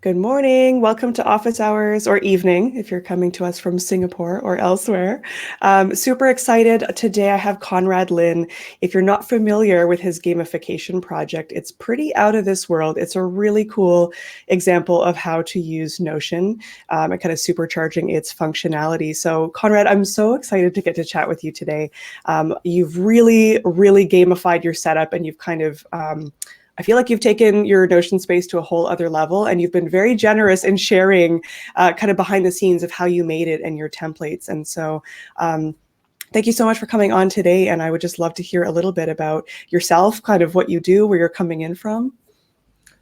Good morning. Welcome to office hours or evening if you're coming to us from Singapore or elsewhere. Super excited. Today I have Conrad Lin. If you're not familiar with his gamification project, it's pretty out of this world. It's a really cool example of how to use Notion and kind of supercharging its functionality. So, Conrad, I'm so excited to get to chat with you today. You've really gamified your setup and you've kind of I feel like you've taken your Notion space to a whole other level, and you've been very generous in sharing kind of behind the scenes of how you made it and your templates. And so thank you so much for coming on today. And I would just love to hear a little bit about yourself, kind of what you do, where you're coming in from.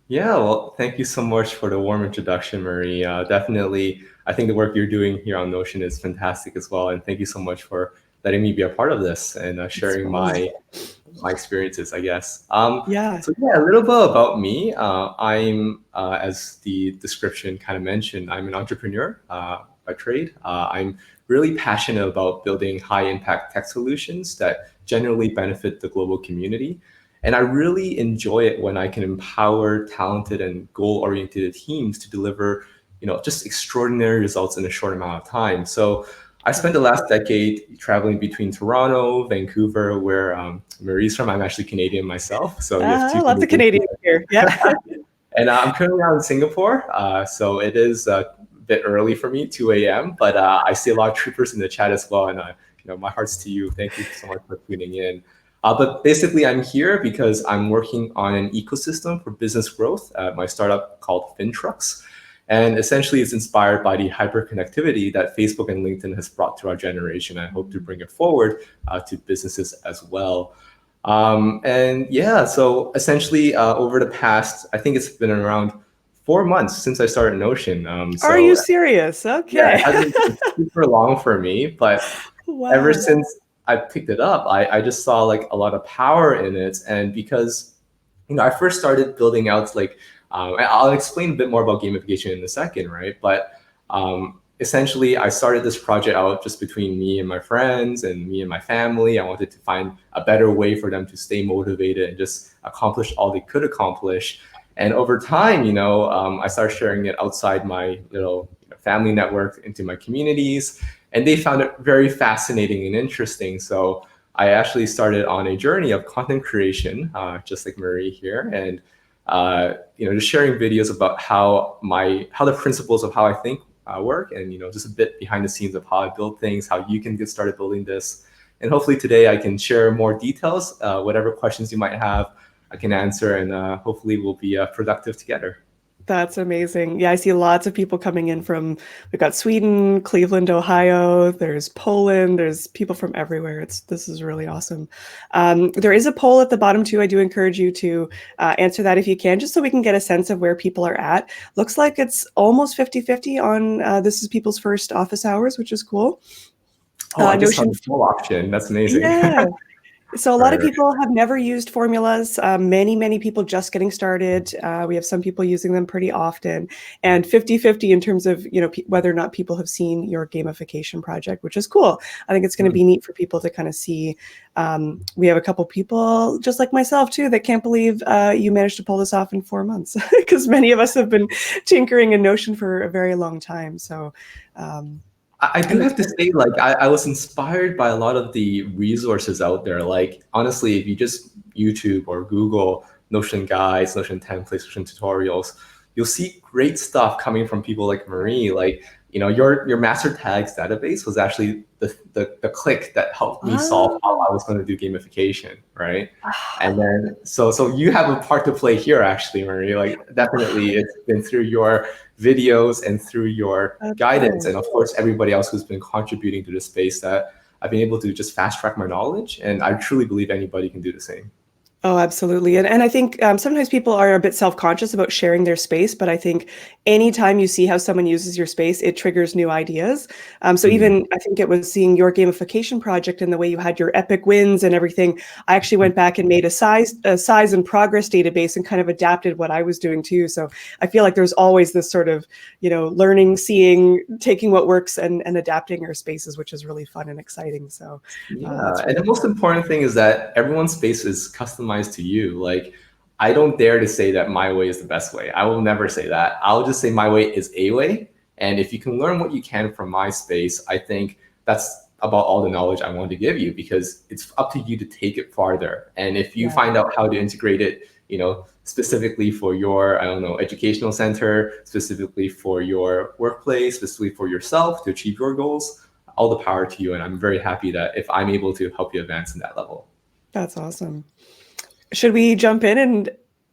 Yeah, well, thank you so much for the warm introduction, Marie. Definitely, I think the work you're doing here on Notion is fantastic as well. And thank you so much for letting me be a part of this and sharing my experiences, I guess. Yeah. So yeah, a little bit about me. I'm, as the description kind of mentioned, I'm an entrepreneur by trade. I'm really passionate about building high impact tech solutions that generally benefit the global community. And I really enjoy it when I can empower talented and goal-oriented teams to deliver, just extraordinary results in a short amount of time. So I spent the last decade traveling between Toronto, Vancouver, where Marie's from. I'm actually Canadian myself, so you have two Lots of Canadians. Canadians here. Yeah. And I'm currently out in Singapore, so it is a bit early for me, 2 a.m. But I see a lot of troopers in the chat as well, and my heart's to you. Thank you so much for tuning in. But basically, I'm here because I'm working on an ecosystem for business growth at my startup called FinTrucks. And essentially, it's inspired by the hyperconnectivity that Facebook and LinkedIn has brought to our generation. I hope to bring it forward to businesses as well. And yeah, so essentially, over the past, I think it's been around 4 months since I started Notion. Are you serious? Yeah, it Okay. hasn't been super long for me, but ever Wow. since I picked it up, I just saw like a lot of power in it. And because, I first started building out like, I'll explain a bit more about gamification in a second, right? But essentially, I started this project out just between me and my friends and me and my family. I wanted to find a better way for them to stay motivated and just accomplish all they could accomplish. And over time, I started sharing it outside my little family network into my communities, and they found it very fascinating and interesting. So I actually started on a journey of content creation, just like Marie here, and just sharing videos about how the principles of how I think work, and just a bit behind the scenes of how I build things, how you can get started building this. And hopefully today I can share more details, whatever questions you might have, I can answer, and hopefully we'll be productive together. That's amazing. Yeah, I see lots of people coming in from, we've got Sweden, Cleveland, Ohio, there's Poland, there's people from everywhere. This is really awesome. There is a poll at the bottom too. I do encourage you to answer that if you can, just so we can get a sense of where people are at. Looks like it's almost 50-50 on this is people's first office hours, which is cool. Oh, I just saw Notion. the full option. That's amazing. Yeah. So a lot of Right. people have never used formulas. Many people just getting started. We have some people using them pretty often, and 50-50 in terms of whether or not people have seen your gamification project, which is cool. I think it's going to be neat for people to kind of see. We have a couple people just like myself too that can't believe you managed to pull this off in 4 months, because many of us have been tinkering in Notion for a very long time. So. I do have to say, like, I was inspired by a lot of the resources out there. Like, honestly, if you just YouTube or Google Notion guides, Notion templates, Notion tutorials, you'll see great stuff coming from people like Marie. Like, your master tags database was actually the click that helped me solve how I was going to do gamification, right? And then, so you have a part to play here, actually, Marie. Like, definitely, it's been through your videos and through your guidance, and of course everybody else who's been contributing to the space, that I've been able to just fast track my knowledge, and I truly believe anybody can do the same. Oh, absolutely. And I think sometimes people are a bit self-conscious about sharing their space, but I think anytime you see how someone uses your space, it triggers new ideas. So even I think it was seeing your gamification project and the way you had your epic wins and everything. I actually went back and made a size and progress database and kind of adapted what I was doing too. So I feel like there's always this sort of, learning, seeing, taking what works and adapting our spaces, which is really fun and exciting. So Yeah, and the most important thing is that everyone's space is customized to you. Like, I don't dare to say that my way is the best way. I will never say that. I'll just say my way is a way. And if you can learn what you can from my space, I think that's about all the knowledge I want to give you, because it's up to you to take it farther. And if you find out how to integrate it, specifically for your, I don't know, educational center, specifically for your workplace, specifically for yourself to achieve your goals, all the power to you. And I'm very happy that if I'm able to help you advance in that level. That's awesome. Should we jump in and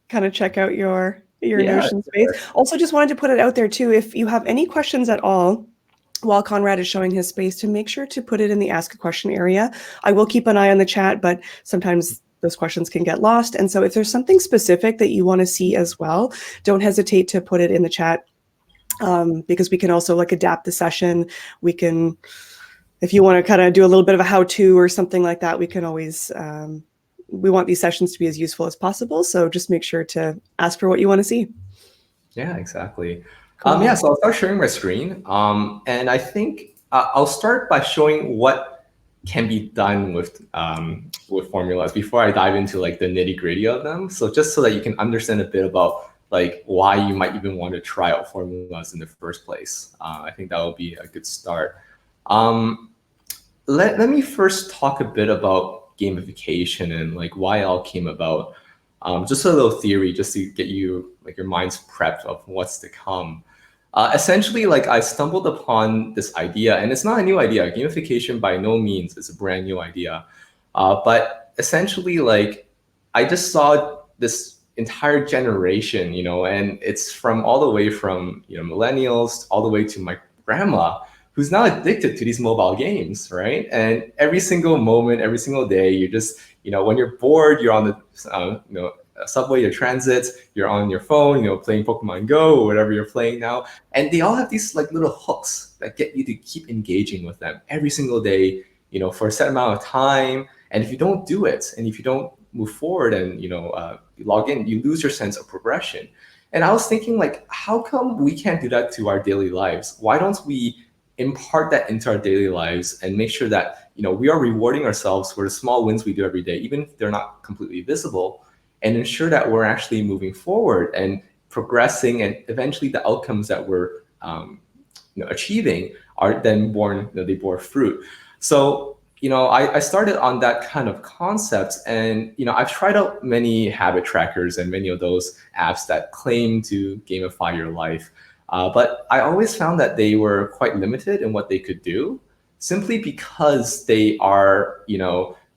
kind of check out your Notion space? Also, just wanted to put it out there too, if you have any questions at all while Conrad is showing his space, to make sure to put it in the ask a question area. I will keep an eye on the chat, but sometimes those questions can get lost. And so if there's something specific that you want to see as well, don't hesitate to put it in the chat, because we can also like adapt the session. We can, if you want to kind of do a little bit of a how-to or something like that, we can always, we want these sessions to be as useful as possible. So just make sure to ask for what you want to see. Yeah, exactly. Cool. Yeah, so I'll start sharing my screen. And I think I'll start by showing what can be done with formulas before I dive into like the nitty gritty of them. So just so that you can understand a bit about like why you might even want to try out formulas in the first place. I think that will be a good start. Let me first talk a bit about gamification and like why it all came about. Just a little theory, just to get you like your mind's prepped of what's to come. Essentially, like I stumbled upon this idea, and it's not a new idea. Gamification by no means is a brand new idea, but essentially, like I just saw this entire generation, and it's from all the way from millennials all the way to my grandma, who's now addicted to these mobile games, right? And every single moment, every single day, you're just, when you're bored, you're on the, subway or transit, you're on your phone, playing Pokemon Go or whatever you're playing now. And they all have these like little hooks that get you to keep engaging with them every single day, for a set amount of time. And if you don't do it, and if you don't move forward and, log in, you lose your sense of progression. And I was thinking like, how come we can't do that to our daily lives? Why don't we impart that into our daily lives and make sure that we are rewarding ourselves for the small wins we do every day, even if they're not completely visible, and ensure that we're actually moving forward and progressing, and eventually the outcomes that we're achieving are then born, they bore fruit. So I started on that kind of concept, and I've tried out many habit trackers and many of those apps that claim to gamify your life. But I always found that they were quite limited in what they could do, simply because they are,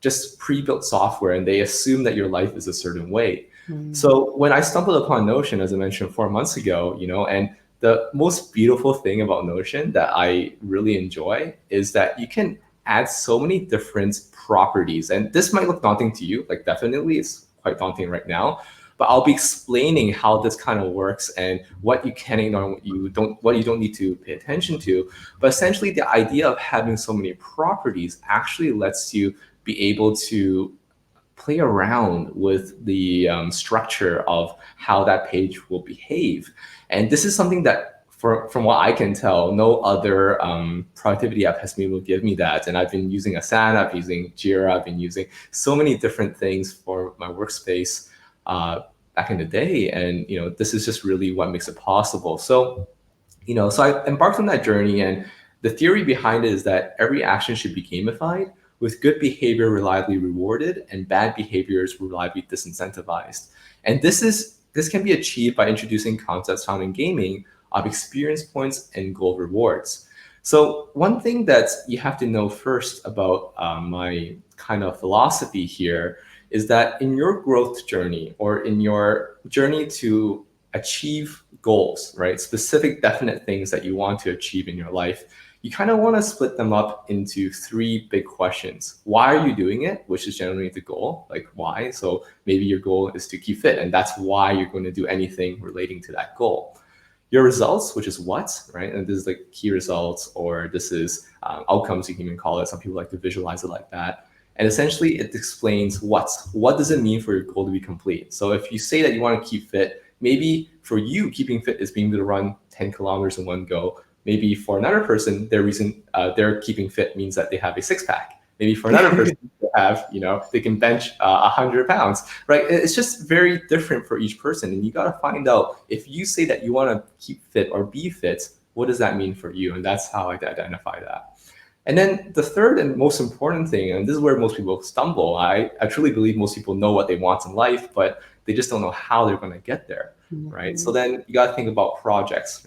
just pre-built software, and they assume that your life is a certain way. So when I stumbled upon Notion, as I mentioned 4 months ago, and the most beautiful thing about Notion that I really enjoy is that you can add so many different properties. And this might look daunting to you, like definitely it's quite daunting right now. But I'll be explaining how this kind of works and what you can ignore, what you don't need to pay attention to. But essentially, the idea of having so many properties actually lets you be able to play around with the structure of how that page will behave. And this is something that, from what I can tell, no other productivity app has been able to give me that. And I've been using Asana, I've been using Jira, I've been using so many different things for my workspace back in the day, and this is just really what makes it possible. So so I embarked on that journey, and the theory behind it is that every action should be gamified, with good behavior reliably rewarded and bad behaviors reliably disincentivized. And this can be achieved by introducing concepts found in gaming of experience points and goal rewards. So one thing that you have to know first about my kind of philosophy here is that in your growth journey, or in your journey to achieve goals, right, specific definite things that you want to achieve in your life, you kind of want to split them up into 3 big questions. Why are you doing it? Which is generally the goal, like why. So maybe your goal is to keep fit, and that's why you're going to do anything relating to that goal. Your results, which is what, right? And this is like key results, or this is outcomes, you can even call it. Some people like to visualize it like that. And essentially it explains what does it mean for your goal to be complete. So if you say that you want to keep fit, maybe for you, keeping fit is being able to run 10 kilometers in one go. Maybe for another person, their reason they're keeping fit means that they have a 6-pack. Maybe for another person, they have, they can bench 100 pounds, right? It's just very different for each person. And you got to find out, if you say that you want to keep fit or be fit, what does that mean for you? And that's how I identify that. And then the third and most important thing, and this is where most people stumble, I truly believe most people know what they want in life, but they just don't know how they're going to get there, right? So then you got to think about projects.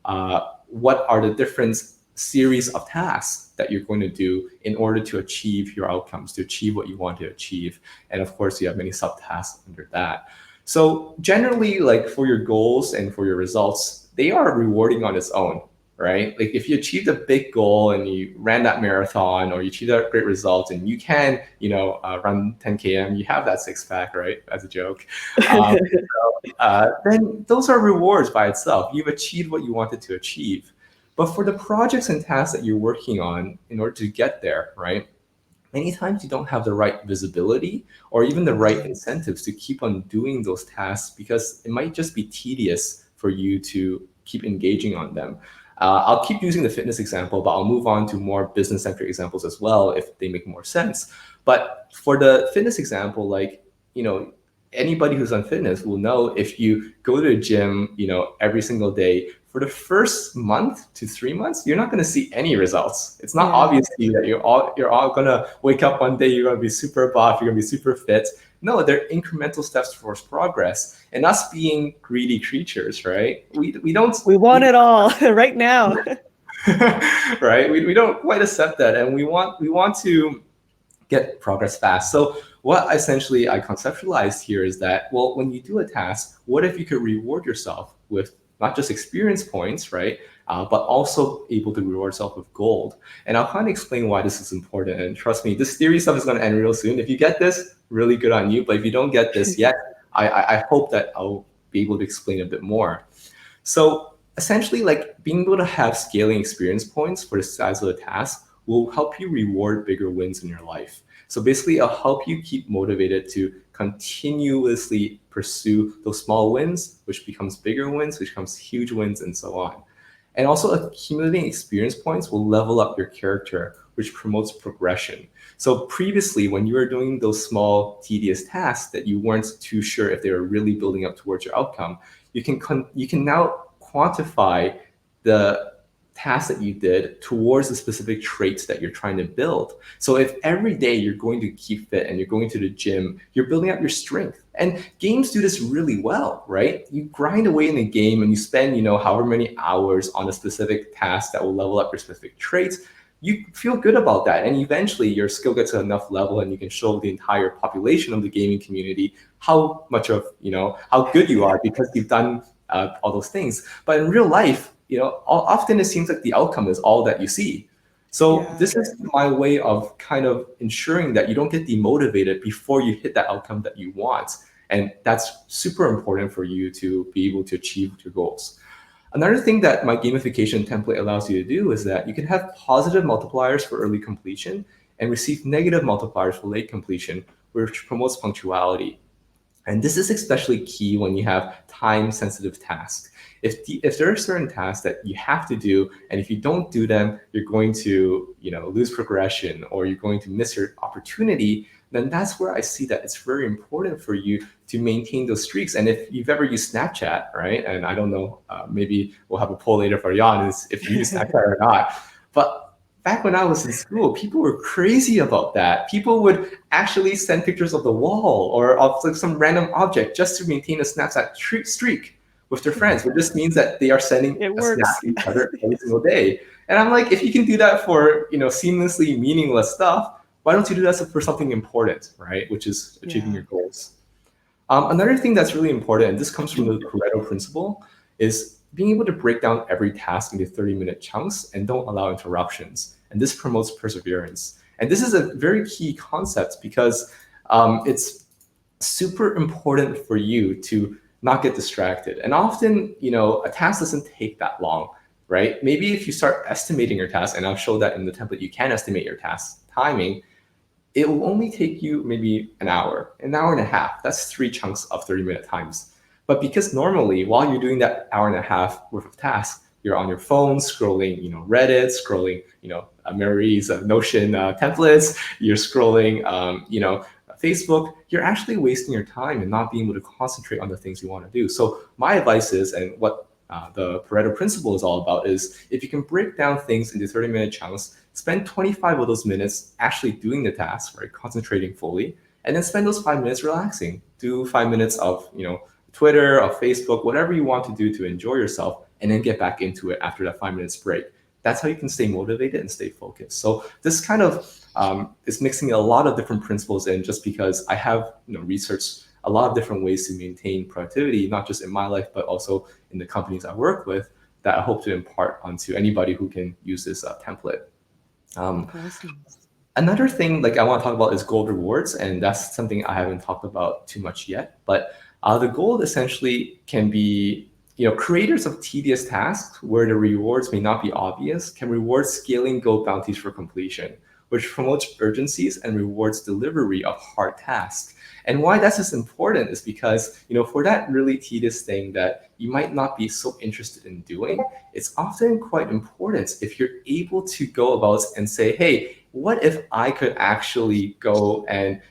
What are the different series of tasks that you're going to do in order to achieve your outcomes, to achieve what you want to achieve? And of course, you have many subtasks under that. So generally, like for your goals and for your results, they are rewarding on its own, right? Like if you achieved a big goal and you ran that marathon, or you achieved that great result, and you can, run 10 km, you have that six pack, right? As a joke. Then those are rewards by itself. You've achieved what you wanted to achieve. But for the projects and tasks that you're working on in order to get there, right? Many times you don't have the right visibility or even the right incentives to keep on doing those tasks, because it might just be tedious for you to keep engaging on them. I'll keep using the fitness example, but I'll move on to more business-centric examples as well if they make more sense. But for the fitness example, like, anybody who's on fitness will know, if you go to a gym, every single day, for the first month to 3 months, you're not going to see any results. It's not obvious to you that you're all going to wake up one day, you're going to be super buff, you're going to be super fit. No, they're incremental steps towards progress. And us being greedy creatures, right? We want it all right now. Right? We don't quite accept that. And we want to get progress fast. So what essentially I conceptualized here is that, well, when you do a task, what if you could reward yourself with not just experience points, right? But also able to reward yourself with gold. And I'll kind of explain why this is important. And trust me, this theory stuff is going to end real soon. If you get this, really good on you. But if you don't get this yet, I hope that I'll be able to explain a bit more. So essentially, like, being able to have scaling experience points for the size of the task will help you reward bigger wins in your life. So basically, it'll help you keep motivated to continuously pursue those small wins, which becomes bigger wins, which becomes huge wins, and so on. And also, accumulating experience points will level up your character, which promotes progression. So previously, when you were doing those small, tedious tasks that you weren't too sure if they were really building up towards your outcome, you can now quantify the tasks that you did towards the specific traits that you're trying to build. So if every day you're going to keep fit and you're going to the gym, you're building up your strength. And games do this really well, right? You grind away in the game and you spend, however many hours on a specific task that will level up your specific traits. You feel good about that. And eventually your skill gets to enough level and you can show the entire population of the gaming community how much of, how good you are, because you've done all those things. But in real life, often it seems like the outcome is all that you see. So this is my way of kind of ensuring that you don't get demotivated before you hit that outcome that you want. And that's super important for you to be able to achieve your goals. Another thing that my gamification template allows you to do is that you can have positive multipliers for early completion and receive negative multipliers for late completion, which promotes punctuality. And this is especially key when you have time-sensitive tasks. If there are certain tasks that you have to do, and if you don't do them, you're going to lose progression, or you're going to miss your opportunity, then that's where I see that it's very important for you to maintain those streaks. And if you've ever used Snapchat, right? And I don't know, maybe we'll have a poll later for Jan if you use Snapchat or not. But back when I was in school, people were crazy about that. People would actually send pictures of the wall or of like some random object just to maintain a Snapchat streak with their friends, which just means that they are sending a snap to each other every single day. And I'm like, if you can do that for seamlessly meaningless stuff, why don't you do that for something important, right? Which is achieving your goals. Another thing that's really important, and this comes from the Loretto Principle, is being able to break down every task into 30-minute chunks and don't allow interruptions. And this promotes perseverance. And this is a very key concept because it's super important for you to not get distracted. And often, a task doesn't take that long, right? Maybe if you start estimating your task, and I'll show that in the template, you can estimate your task timing, it will only take you maybe an hour and a half. That's 3 chunks of 30-minute times. But because normally, while you're doing that hour and a half worth of tasks, you're on your phone scrolling, Reddit, scrolling, Mary's Notion templates, you're scrolling, Facebook, you're actually wasting your time and not being able to concentrate on the things you want to do. So my advice is, and what the Pareto Principle is all about, is if you can break down things into 30-minute chunks, spend 25 of those minutes actually doing the task, right, concentrating fully, and then spend those 5 minutes relaxing. Do 5 minutes of Twitter, of Facebook, whatever you want to do to enjoy yourself, and then get back into it after that 5 minutes break. That's how you can stay motivated and stay focused. So this kind of is mixing a lot of different principles in, just because I have researched a lot of different ways to maintain productivity, not just in my life, but also in the companies I work with, that I hope to impart onto anybody who can use this template. Awesome. Another thing I want to talk about is goal rewards, and that's something I haven't talked about too much yet. But the goal essentially can be, creators of tedious tasks where the rewards may not be obvious can reward scaling goal bounties for completion, which promotes urgencies and rewards delivery of hard tasks. And why that's just important is because, for that really tedious thing that you might not be so interested in doing, it's often quite important if you're able to go about and say, hey, what if I could actually go and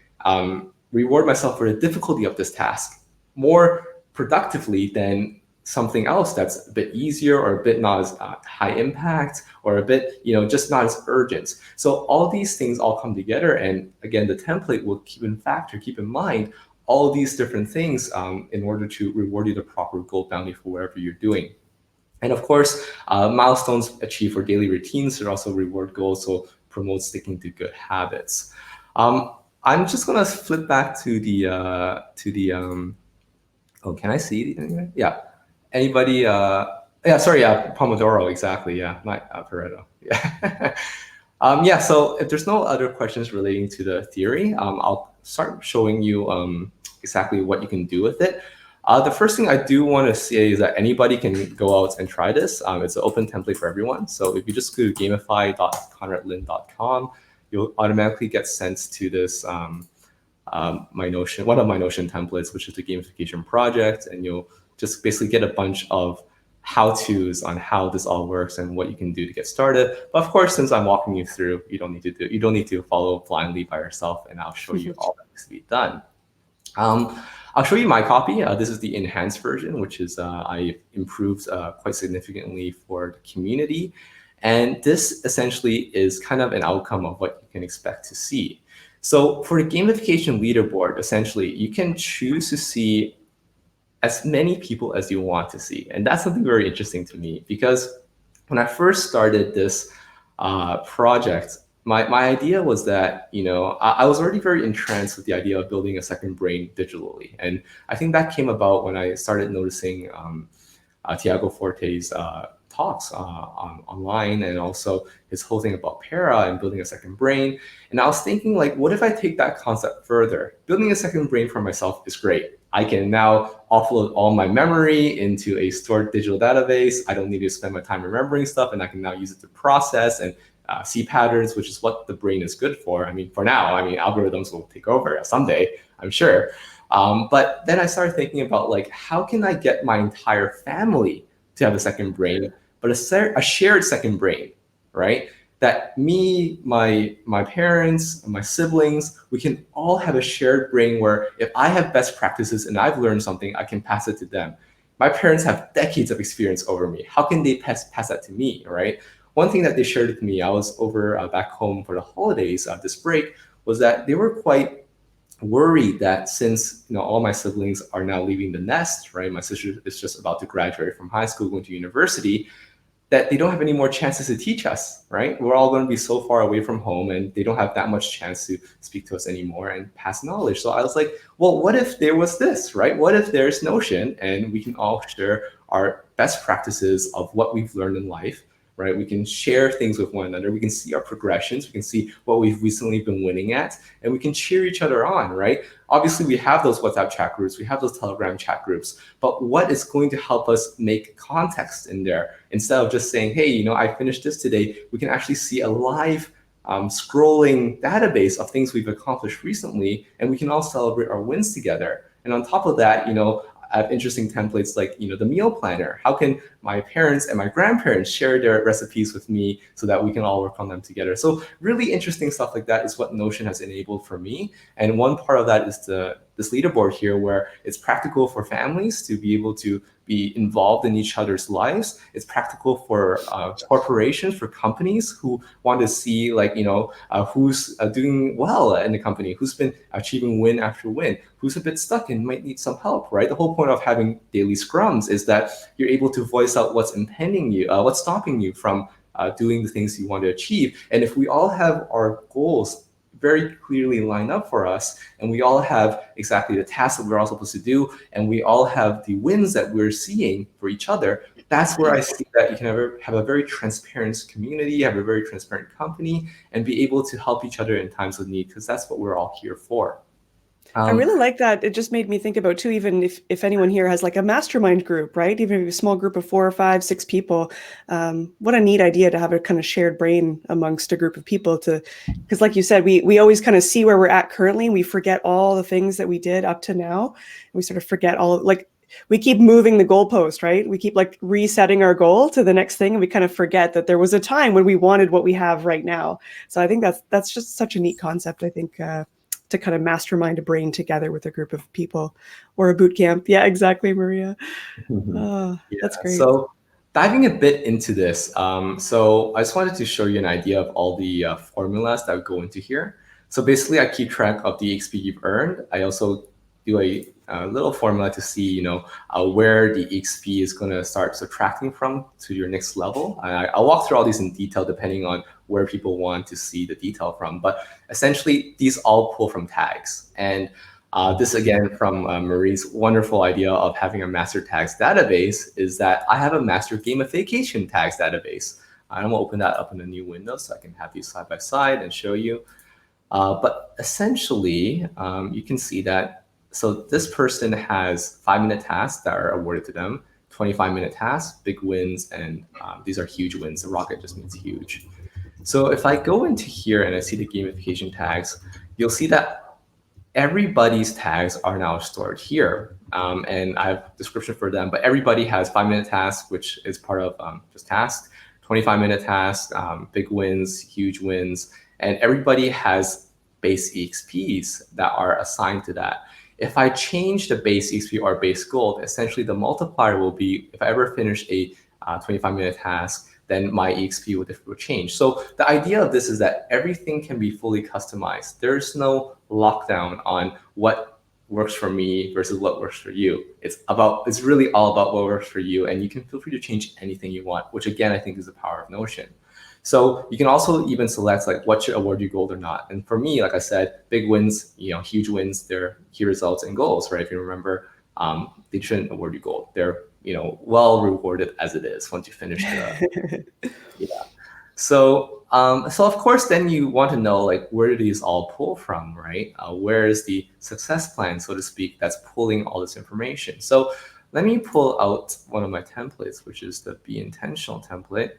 reward myself for the difficulty of this task more productively than something else that's a bit easier or a bit not as high impact or a bit, just not as urgent. So all these things all come together. And again, the template will keep in mind all these different things in order to reward you the proper goal bounty for whatever you're doing. And of course, milestones achieved for daily routines should also reward goals, so promote sticking to good habits. I'm just gonna flip back to the oh, can I see it anyway? Yeah. Anybody? Yeah, sorry. Yeah, Pomodoro. Exactly. Yeah, not Pareto. Yeah. Yeah. So if there's no other questions relating to the theory, I'll start showing you exactly what you can do with it. The first thing I do want to say is that anybody can go out and try this. It's an open template for everyone. So if you just go to gamify.conradlin.com, you'll automatically get sent to this my Notion, one of my Notion templates, which is the gamification project, and you'll just basically get a bunch of how-tos on how this all works and what you can do to get started. But of course, since I'm walking you through, you don't need to follow blindly by yourself, and I'll show you all that needs to be done. I'll show you my copy. This is the enhanced version, which is I improved quite significantly for the community. And this essentially is kind of an outcome of what you can expect to see. So for the gamification leaderboard, essentially, you can choose to see as many people as you want to see. And that's something very interesting to me, because when I first started this project, my idea was that, I was already very entranced with the idea of building a second brain digitally. And I think that came about when I started noticing Tiago Forte's talks online, and also his whole thing about para and building a second brain. And I was thinking, what if I take that concept further? Building a second brain for myself is great. I can now offload all my memory into a stored digital database. I don't need to spend my time remembering stuff, and I can now use it to process and see patterns, which is what the brain is good for. I mean, for now, algorithms will take over someday, I'm sure. But then I started thinking about how can I get my entire family to have a second brain, but a shared second brain, right? That me, my parents, my siblings, we can all have a shared brain where if I have best practices and I've learned something, I can pass it to them. My parents have decades of experience over me. How can they pass that to me, right? One thing that they shared with me, I was over back home for the holidays, this break, was that they were quite worried that since all my siblings are now leaving the nest, right? My sister is just about to graduate from high school, going to university, that they don't have any more chances to teach us, right? We're all going to be so far away from home, and they don't have that much chance to speak to us anymore and pass knowledge. So I was like, well, what if there was this, right? What if there's Notion and we can all share our best practices of what we've learned in life, right? We can share things with one another. We can see our progressions. We can see what we've recently been winning at, and we can cheer each other on, right? Obviously, we have those WhatsApp chat groups. We have those Telegram chat groups. But what is going to help us make context in there? Instead of just saying, hey, I finished this today, we can actually see a live scrolling database of things we've accomplished recently, and we can all celebrate our wins together. And on top of that, I have interesting templates like, the meal planner. How can my parents and my grandparents share their recipes with me so that we can all work on them together? So really interesting stuff like that is what Notion has enabled for me. And one part of that is this leaderboard here, where it's practical for families to be able to be involved in each other's lives. It's practical for corporations, for companies who want to see, like, who's doing well in the company, who's been achieving win after win, who's a bit stuck and might need some help, right? The whole point of having daily scrums is that you're able to voice out what's impending you, what's stopping you from doing the things you want to achieve. And if we all have our goals very clearly lined up for us, and we all have exactly the tasks that we're all supposed to do, and we all have the wins that we're seeing for each other, that's where I see that you can have a very transparent community, have a very transparent company, and be able to help each other in times of need, because that's what we're all here for. I really like that. It just made me think about too, even if anyone here has like a mastermind group, right? Even if a small group of 4 or 5, 6 people, what a neat idea to have a kind of shared brain amongst a group of people because like you said, we always kind of see where we're at currently, and we forget all the things that we did up to now. And we sort of forget we keep moving the goalpost, right? We keep like resetting our goal to the next thing, and we kind of forget that there was a time when we wanted what we have right now. So I think that's just such a neat concept, I think, to kind of mastermind a brain together with a group of people, or a boot camp. Yeah, exactly, Maria. That's great. So diving a bit into this, so I just wanted to show you an idea of all the formulas that go into here. So basically, I keep track of the XP you've earned. I also do a little formula to see, where the XP is going to start subtracting from to your next level. I'll walk through all these in detail depending on where people want to see the detail from. But essentially, these all pull from tags. And this, again, from Marie's wonderful idea of having a master tags database, is that I have a master gamification tags database. I'm going to open that up in a new window so I can have these side by side and show you. But essentially, you can see that, so this person has 5-minute tasks that are awarded to them, 25-minute tasks, big wins, and these are huge wins. The rocket just means huge. So if I go into here and I see the gamification tags, you'll see that everybody's tags are now stored here. And I have a description for them, but everybody has 5-minute tasks, which is part of just tasks, 25-minute tasks, big wins, huge wins, and everybody has base EXPs that are assigned to that. If I change the base EXP or base goal, essentially the multiplier will be, if I ever finish a 25-minute task, then my EXP will change. So the idea of this is that everything can be fully customized. There's no lockdown on what works for me versus what works for you. It's really all about what works for you, and you can feel free to change anything you want, which again, I think is the power of Notion. So you can also even select like what should award you gold or not. And for me, like I said, big wins, huge wins, they're key results and goals, right? If you remember, they shouldn't award you gold. They're well rewarded as it is once you finish the yeah. So of course, then you want to know, like, where do these all pull from, right? Where is the success plan, so to speak, that's pulling all this information? So let me pull out one of my templates, which is the Be Intentional template,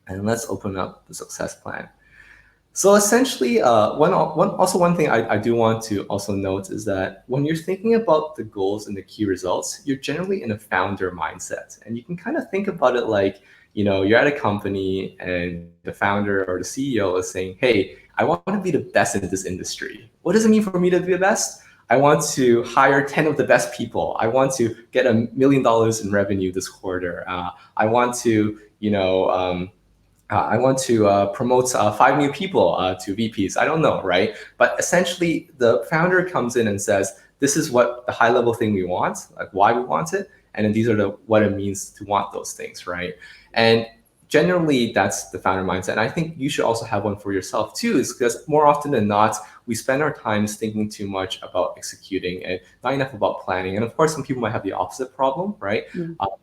and let's open up the success plan. So essentially, one thing I do want to also note is that when you're thinking about the goals and the key results, you're generally in a founder mindset. And you can kind of think about it like, you're at a company and the founder or the CEO is saying, hey, I want to be the best in this industry. What does it mean for me to be the best? I want to hire 10 of the best people. I want to get $1 million in revenue this quarter. I want to, promote 5 new people to VPs. I don't know, right? But essentially, the founder comes in and says, this is what the high-level thing we want, like why we want it, and then these are what it means to want those things, right? And generally, that's the founder mindset. And I think you should also have one for yourself too, is because more often than not, we spend our time thinking too much about executing and not enough about planning. And of course, some people might have the opposite problem, right?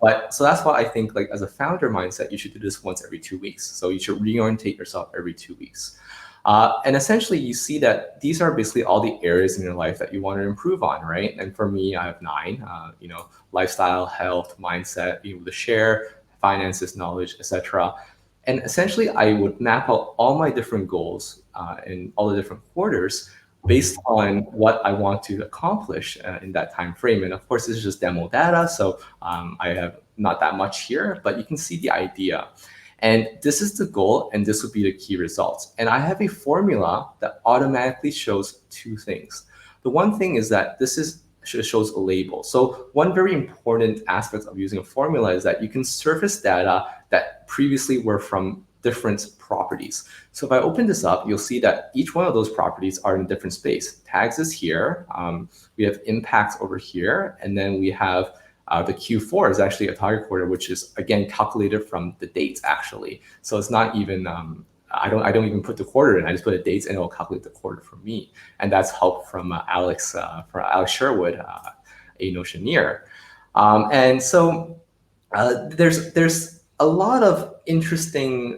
But so that's why I think, like, as a founder mindset, you should do this once every 2 weeks. So you should reorientate yourself every 2 weeks. And essentially, you see that these are basically all the areas in your life that you want to improve on, right? And for me, I have 9, lifestyle, health, mindset, being able to share, finances, knowledge, etc. And essentially, I would map out all my different goals in all the different quarters based on what I want to accomplish in that time frame. And of course, this is just demo data, so I have not that much here, but you can see the idea. And this is the goal, and this would be the key results. And I have a formula that automatically shows two things. The one thing is that this is shows a label. So one very important aspect of using a formula is that you can surface data that previously were from different properties. So if I open this up, you'll see that each one of those properties are in a different space. Tags is here. We have impacts over here, and then we have the Q4 is actually a target quarter, which is again calculated from the dates actually. So it's not even I don't even put the quarter in. I just put the dates and it'll calculate the quarter for me. And that's help from Alex Sherwood, a Notioneer. And so there's a lot of interesting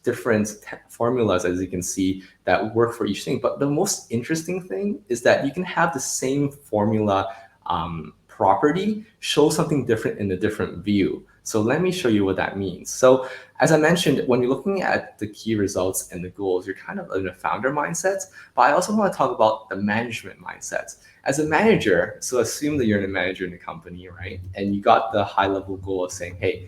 different formulas, as you can see, that work for each thing. But the most interesting thing is that you can have the same formula property show something different in a different view. So let me show you what that means. So as I mentioned, when you're looking at the key results and the goals, you're kind of in a founder mindset, but I also want to talk about the management mindset. As a manager, so assume that you're a manager in a company, right? And you got the high level goal of saying, hey,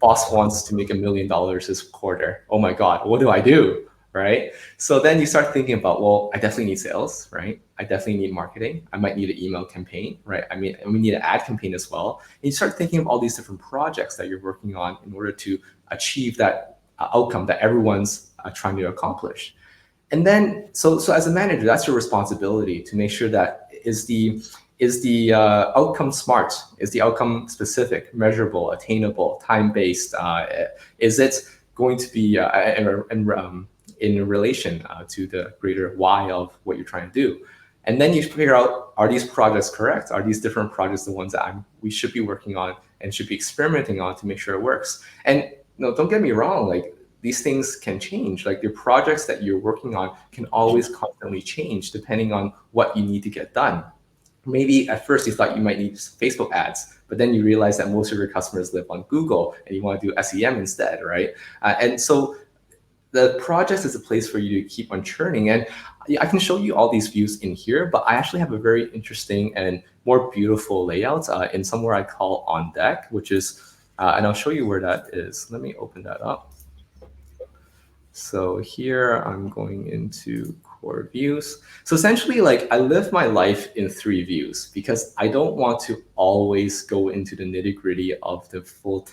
boss wants to make $1 million this quarter. Oh my God, what do I do? Right? So then you start thinking about, well, I definitely need sales, right? I definitely need marketing. I might need an email campaign, right? I mean, and we need an ad campaign as well. And you start thinking of all these different projects that you're working on in order to achieve that outcome that everyone's trying to accomplish. And then, so as a manager, that's your responsibility to make sure that is the outcome smart? Is the outcome specific, measurable, attainable, time-based? Is it going to be in relation to the greater why of what you're trying to do? And then you figure out, are these projects correct? Are these different projects the ones that we should be working on and should be experimenting on to make sure it works? And no, don't get me wrong, like these things can change. Like the projects that you're working on can always constantly change depending on what you need to get done. Maybe at first you thought you might need Facebook ads, but then you realize that most of your customers live on Google and you want to do SEM instead, right? And so the project is a place for you to keep on churning. And I can show you all these views in here, but I actually have a very interesting and more beautiful layout in somewhere I call On Deck, which is, and I'll show you where that is. Let me open that up. So here I'm going into core views. So essentially, like I live my life in 3 views because I don't want to always go into the nitty gritty of the full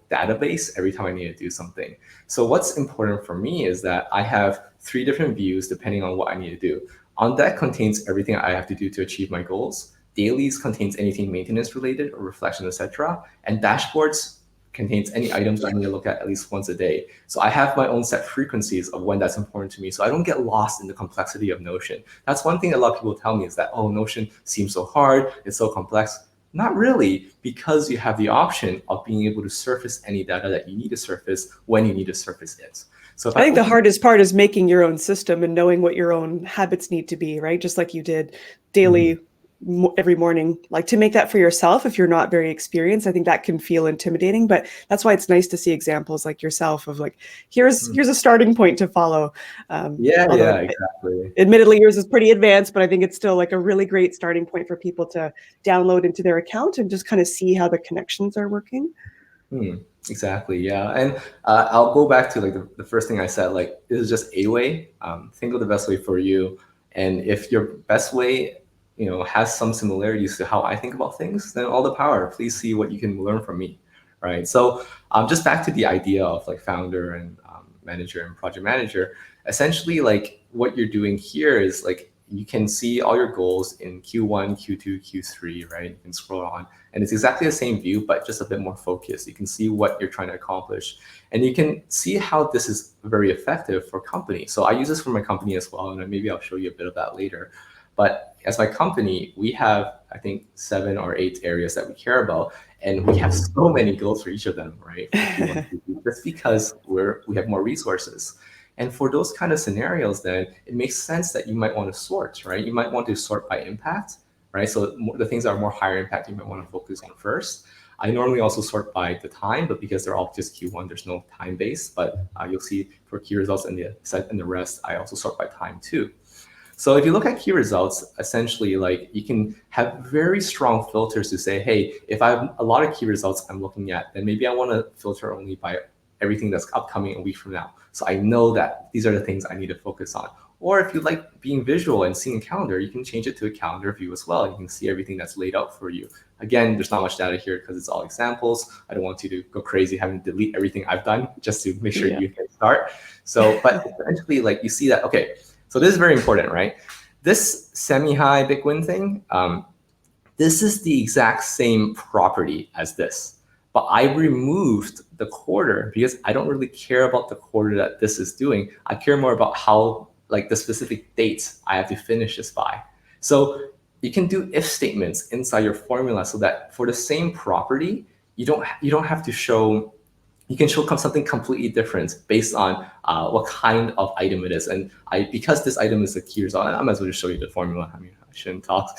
database every time I need to do something. So what's important for me is that I have 3 different views depending on what I need to do. On Deck contains everything I have to do to achieve my goals. Dailies contains anything maintenance related or reflection, etc. And dashboards contains any items I need to look at least once a day. So I have my own set frequencies of when that's important to me. So I don't get lost in the complexity of Notion. That's one thing a lot of people tell me is that, oh, Notion seems so hard, it's so complex. Not really, because you have the option of being able to surface any data that you need to surface when you need to surface it. So I think the hardest part is making your own system and knowing what your own habits need to be, right? Just like you did daily, every morning, like to make that for yourself. If you're not very experienced, I think that can feel intimidating, but that's why it's nice to see examples like yourself of like, here's a starting point to follow. Yeah, exactly. Admittedly, yours is pretty advanced, but I think it's still like a really great starting point for people to download into their account and just kind of see how the connections are working. Exactly. Yeah. And I'll go back to like the first thing I said, like, this is just a way. Think of the best way for you. And if your best way, has some similarities to how I think about things, then all the power. Please see what you can learn from me. Right. So just back to the idea of like founder and manager and project manager, essentially like what you're doing here is like, you can see all your goals in Q1, Q2, Q3, right? You can scroll on and it's exactly the same view, but just a bit more focused. You can see what you're trying to accomplish and you can see how this is very effective for companies. So I use this for my company as well. And maybe I'll show you a bit of that later. But as my company, we have, I think, 7 or 8 areas that we care about. And we have so many goals for each of them, right? That's because we have more resources. And for those kind of scenarios, then it makes sense that you might want to sort, right? You might want to sort by impact, right? So the things that are more higher impact, you might want to focus on first. I normally also sort by the time, but because they're all just Q1, there's no time base. But you'll see for key results and the rest, I also sort by time too. So if you look at key results, essentially, like you can have very strong filters to say, hey, if I have a lot of key results I'm looking at, then maybe I want to filter only by everything that's upcoming a week from now. So I know that these are the things I need to focus on. Or if you like being visual and seeing a calendar, you can change it to a calendar view as well. You can see everything that's laid out for you. Again, there's not much data here because it's all examples. I don't want you to go crazy having to delete everything I've done just to make sure you can start. So, but essentially, like you see that, okay, so this is very important, right? This semi-high big win thing, this is the exact same property as this. But I removed the quarter because I don't really care about the quarter that this is doing. I care more about how, like the specific dates I have to finish this by. So you can do if statements inside your formula so that for the same property, you don't have to show, you can show something completely different based on what kind of item it is. And because this item is a key result, I might as well just show you the formula. I mean, I shouldn't talk.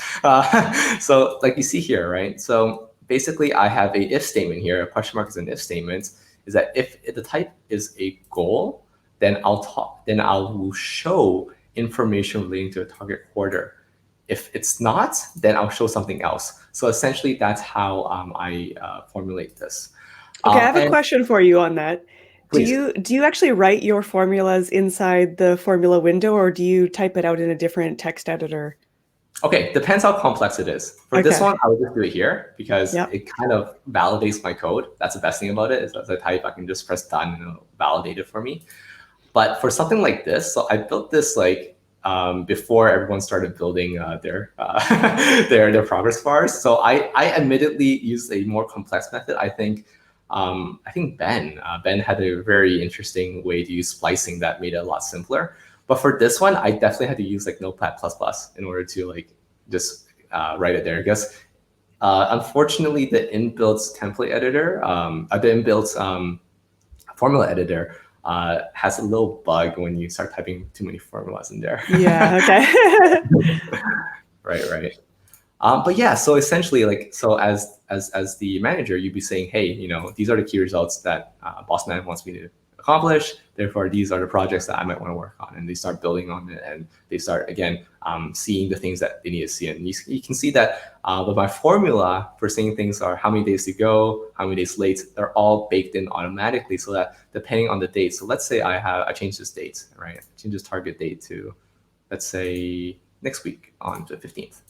So like you see here, right? So basically I have a if statement here. A question mark is an if statement. Is that if the type is a goal, then I will show information relating to a target quarter. If it's not, then I'll show something else. So essentially, that's how I formulate this. Okay, I have a And question for you on that. please. Do you actually write your formulas inside the formula window, or do you type it out in a different text editor? Okay, depends how complex it is. For this Okay. one, I would just do it here because Yep. it kind of validates my code. That's the best thing about it is as I type, I can just press done and it'll validate it for me. But for something like this, so I built this like before everyone started building their progress bars. So I admittedly used a more complex method. I think Ben had a very interesting way to use splicing that made it a lot simpler. But for this one, I definitely had to use like Notepad++ in order to like just write it there. I guess unfortunately, the inbuilt template editor, the inbuilt formula editor has a little bug when you start typing too many formulas in there. Yeah, okay. Right. But yeah, so essentially, like, so as the manager, you'd be saying, hey, you know, these are the key results that boss man wants me to accomplish. Therefore, these are the projects that I might want to work on, and they start building on it, and they start again seeing the things that they need to see. And you can see that with my formula for saying things are how many days to go, how many days late, they're all baked in automatically, so that depending on the date. So let's say I change this date, right? I change this target date to, let's say, next week on the 15th.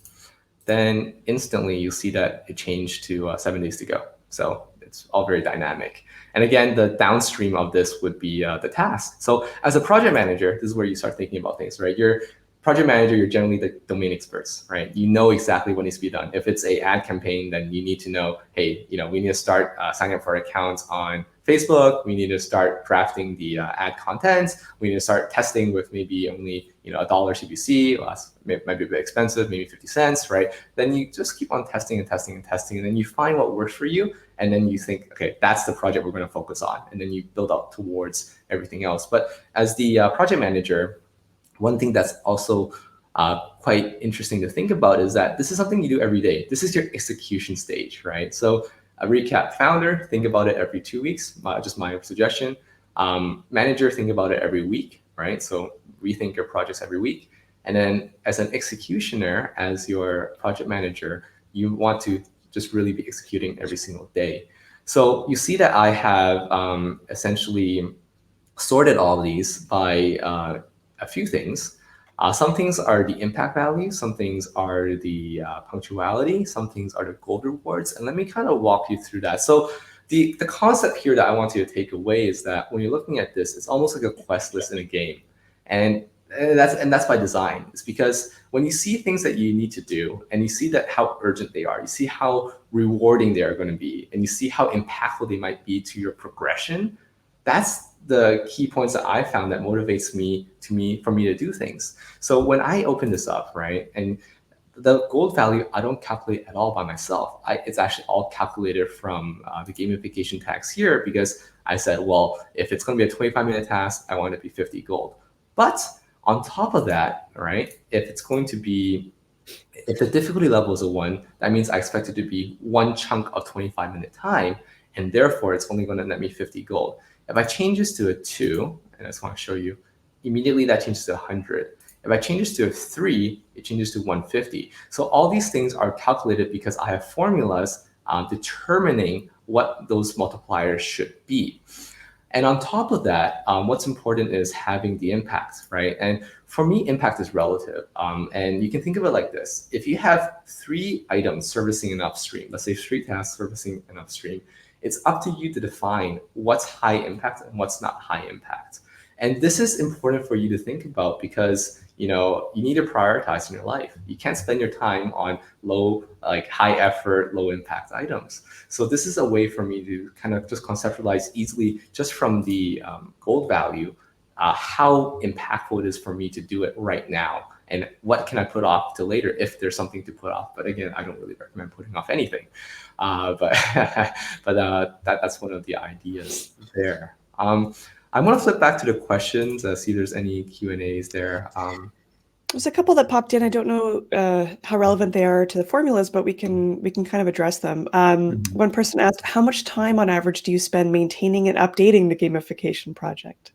Then instantly you see that it changed to 7 days to go. So it's all very dynamic. And again, the downstream of this would be the task. So as a project manager, this is where you start thinking about things, right? You're project manager, you're generally the domain experts, right? You know exactly what needs to be done. If it's a ad campaign, then you need to know, hey, you know, we need to start signing up for accounts on Facebook. We need to start drafting the ad content. We need to start testing with maybe only, you know, $1 CPC. Might be a bit expensive, maybe 50 cents, right? Then you just keep on testing and testing and testing, and then you find what works for you, and then you think, okay, that's the project we're going to focus on, and then you build up towards everything else. But as the project manager, one thing that's also quite interesting to think about is that this is something you do every day. This is your execution stage, right? So a recap: founder, think about it every 2 weeks, just my suggestion. Manager, think about it every week, right? So rethink your projects every week. And then as an executioner, as your project manager, you want to just really be executing every single day. So you see that I have essentially sorted all of these by a few things. Some things are the impact value, some things are the punctuality, some things are the gold rewards. And let me kind of walk you through that. So the concept here that I want you to take away is that when you're looking at this, it's almost like a quest list in a game. And that's by design. It's because when you see things that you need to do and you see that how urgent they are, you see how rewarding they are going to be, and you see how impactful they might be to your progression, that's the key points that I found that motivates for me to do things. So when I open this up, right, and the gold value, I don't calculate at all by myself. It's actually all calculated from the gamification tags here, because I said, well, if it's going to be a 25-minute task, I want it to be 50 gold. But on top of that, right, if the difficulty level is a 1, that means I expect it to be one chunk of 25-minute time, and therefore it's only going to net me 50 gold. If I change this to a 2, and I just want to show you, immediately that changes to 100. If I change this to a 3, it changes to 150. So all these things are calculated because I have formulas determining what those multipliers should be. And on top of that, what's important is having the impact, right? And for me, impact is relative. And you can think of it like this. If you have 3 items servicing an upstream, let's say 3 tasks servicing an upstream, it's up to you to define what's high impact and what's not high impact. And this is important for you to think about because you need to prioritize in your life. You can't spend your time on high effort, low impact items. So this is a way for me to kind of just conceptualize easily, just from the gold value, how impactful it is for me to do it right now, and what can I put off to later if there's something to put off. But again, I don't really recommend putting off anything. But that's one of the ideas there. I want to flip back to the questions, see if there's any Q&As there. There's a couple that popped in. I don't know how relevant they are to the formulas, but we can kind of address them. One person asked, how much time on average do you spend maintaining and updating the gamification project?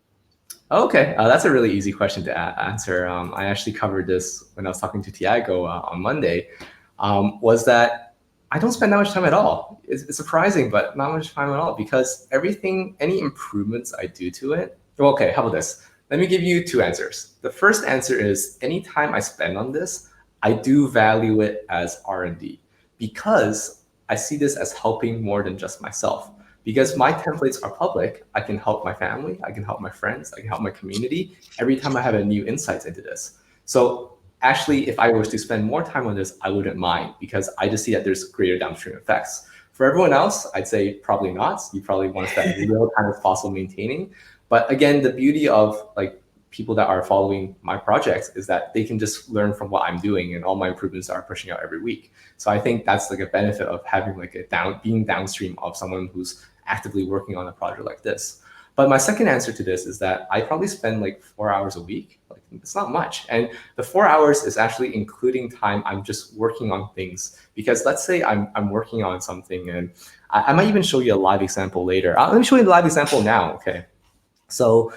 Okay, that's a really easy question to answer. I actually covered this when I was talking to Tiago on Monday, was that I don't spend that much time at all. It's surprising, but not much time at all, because any improvements I do to it. Well, okay, how about this? Let me give you 2 answers. The first answer is any time I spend on this, I do value it as R&D, because I see this as helping more than just myself. Because my templates are public, I can help my family, I can help my friends, I can help my community every time I have a new insights into this. So actually, if I was to spend more time on this, I wouldn't mind, because I just see that there's greater downstream effects. For everyone else, I'd say probably not. You probably want to spend real time as possible maintaining. But again, the beauty of people that are following my projects is that they can just learn from what I'm doing, and all my improvements are pushing out every week. So I think that's a benefit of having being downstream of someone who's actively working on a project like this. But my second answer to this is that I probably spend 4 hours a week. It's not much. And the 4 hours is actually including time I'm just working on things. Because let's say I'm working on something, and I might even show you a live example later. Let me show you the live example now, okay? So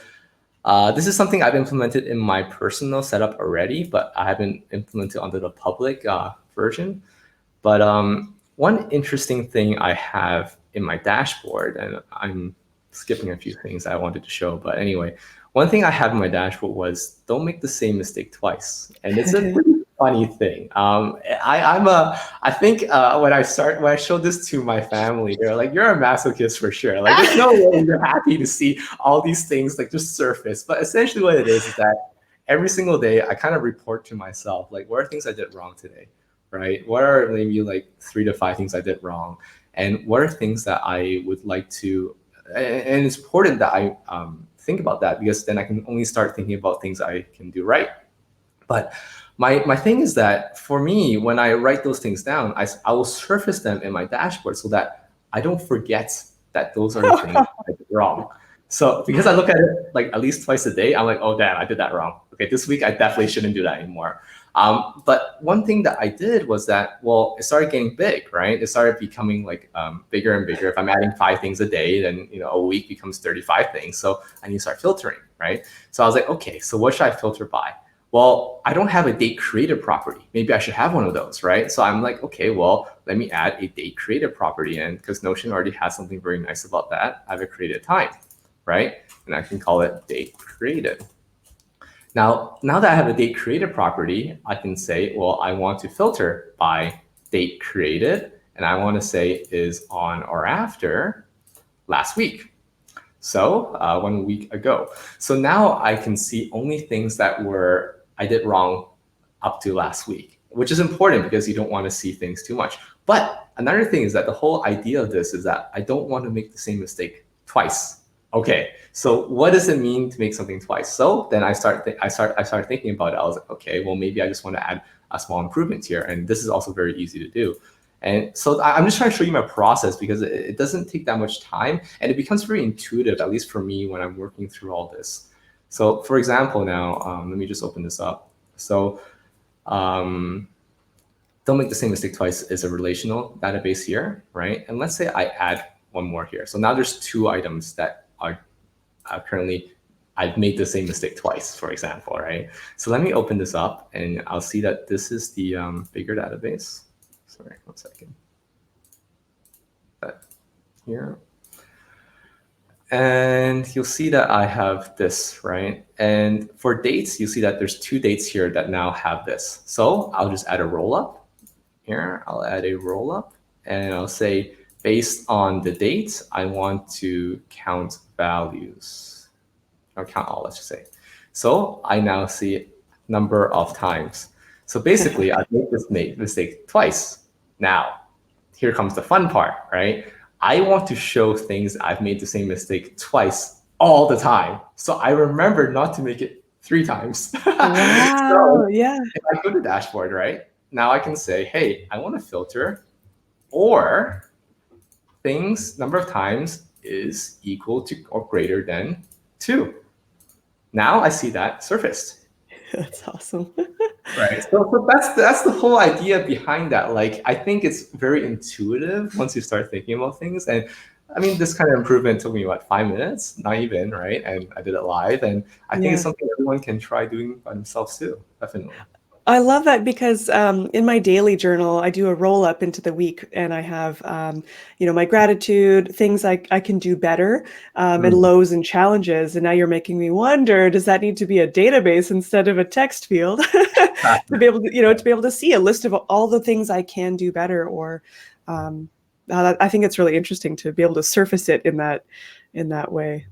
this is something I've implemented in my personal setup already, but I haven't implemented onto the public version. But one interesting thing I have in my dashboard, and I'm skipping a few things I wanted to show, but anyway, one thing I have in my dashboard was don't make the same mistake twice. And it's a pretty funny thing. I think when I showed this to my family, they're like, "You're a masochist for sure. There's no way you're happy to see all these things just surface." But essentially, what it is that every single day I kind of report to myself, what are things I did wrong today, right? What are maybe 3 to 5 things I did wrong, and what are things that I would like to. And it's important that I think about that, because then I can only start thinking about things I can do right. But my thing is that for me, when I write those things down, I will surface them in my dashboard so that I don't forget that those are the things I did wrong. So because I look at it at least twice a day, I'm like, oh damn, I did that wrong. Okay, this week I definitely shouldn't do that anymore. But one thing that I did was that, well, it started getting big, right? It started becoming bigger and bigger. If I'm adding 5 things a day, then a week becomes 35 things. So I need to start filtering, right? So I was like, okay, so what should I filter by? Well, I don't have a date created property. Maybe I should have one of those, right? So I'm like, okay, well, let me add a date created property in, because Notion already has something very nice about that. I have a created time, right? And I can call it date created. Now that I have a date created property, I can say, well, I want to filter by date created, and I want to say is on or after last week. So 1 week ago. So now I can see only things that I did wrong up to last week, which is important because you don't want to see things too much. But another thing is that the whole idea of this is that I don't want to make the same mistake twice. Okay, so what does it mean to make something twice? So then I started thinking about it. I was like, okay, well, maybe I just want to add a small improvement here. And this is also very easy to do. And so I'm just trying to show you my process, because it doesn't take that much time, and it becomes very intuitive, at least for me, when I'm working through all this. So for example, now, let me just open this up. So don't make the same mistake twice is a relational database here, right? And let's say I add one more here. So now there's 2 items that are currently I've made the same mistake twice, for example, right? So let me open this up and I'll see that this is the bigger database. Sorry, 1 second. But here. And you'll see that I have this, right? And for dates, you see that there's 2 dates here that now have this. So I'll just add a rollup here. I'll add a rollup and I'll say, based on the date, I want to count values, or count all, let's just say. So I now see number of times. So basically, I made this mistake twice. Now, here comes the fun part, right? I want to show things I've made the same mistake twice all the time. So I remember not to make it 3 times. Wow. So Yeah. if I go to dashboard, right? Now I can say, hey, I want to filter or things number of times is equal to or greater than 2. Now I see that surfaced. That's awesome. Right. So that's the whole idea behind that. Like, I think it's very intuitive once you start thinking about things. And I mean, this kind of improvement took me, what, 5 minutes? Not even, right? And I did it live. And I think it's Yeah. something everyone can try doing by themselves too. Definitely. I love that because in my daily journal, I do a roll up into the week and I have, my gratitude, things I can do better, and Mm. lows and challenges. And now you're making me wonder, does that need to be a database instead of a text field to be able to, to be able to see a list of all the things I can do better? Or I think it's really interesting to be able to surface it in that way.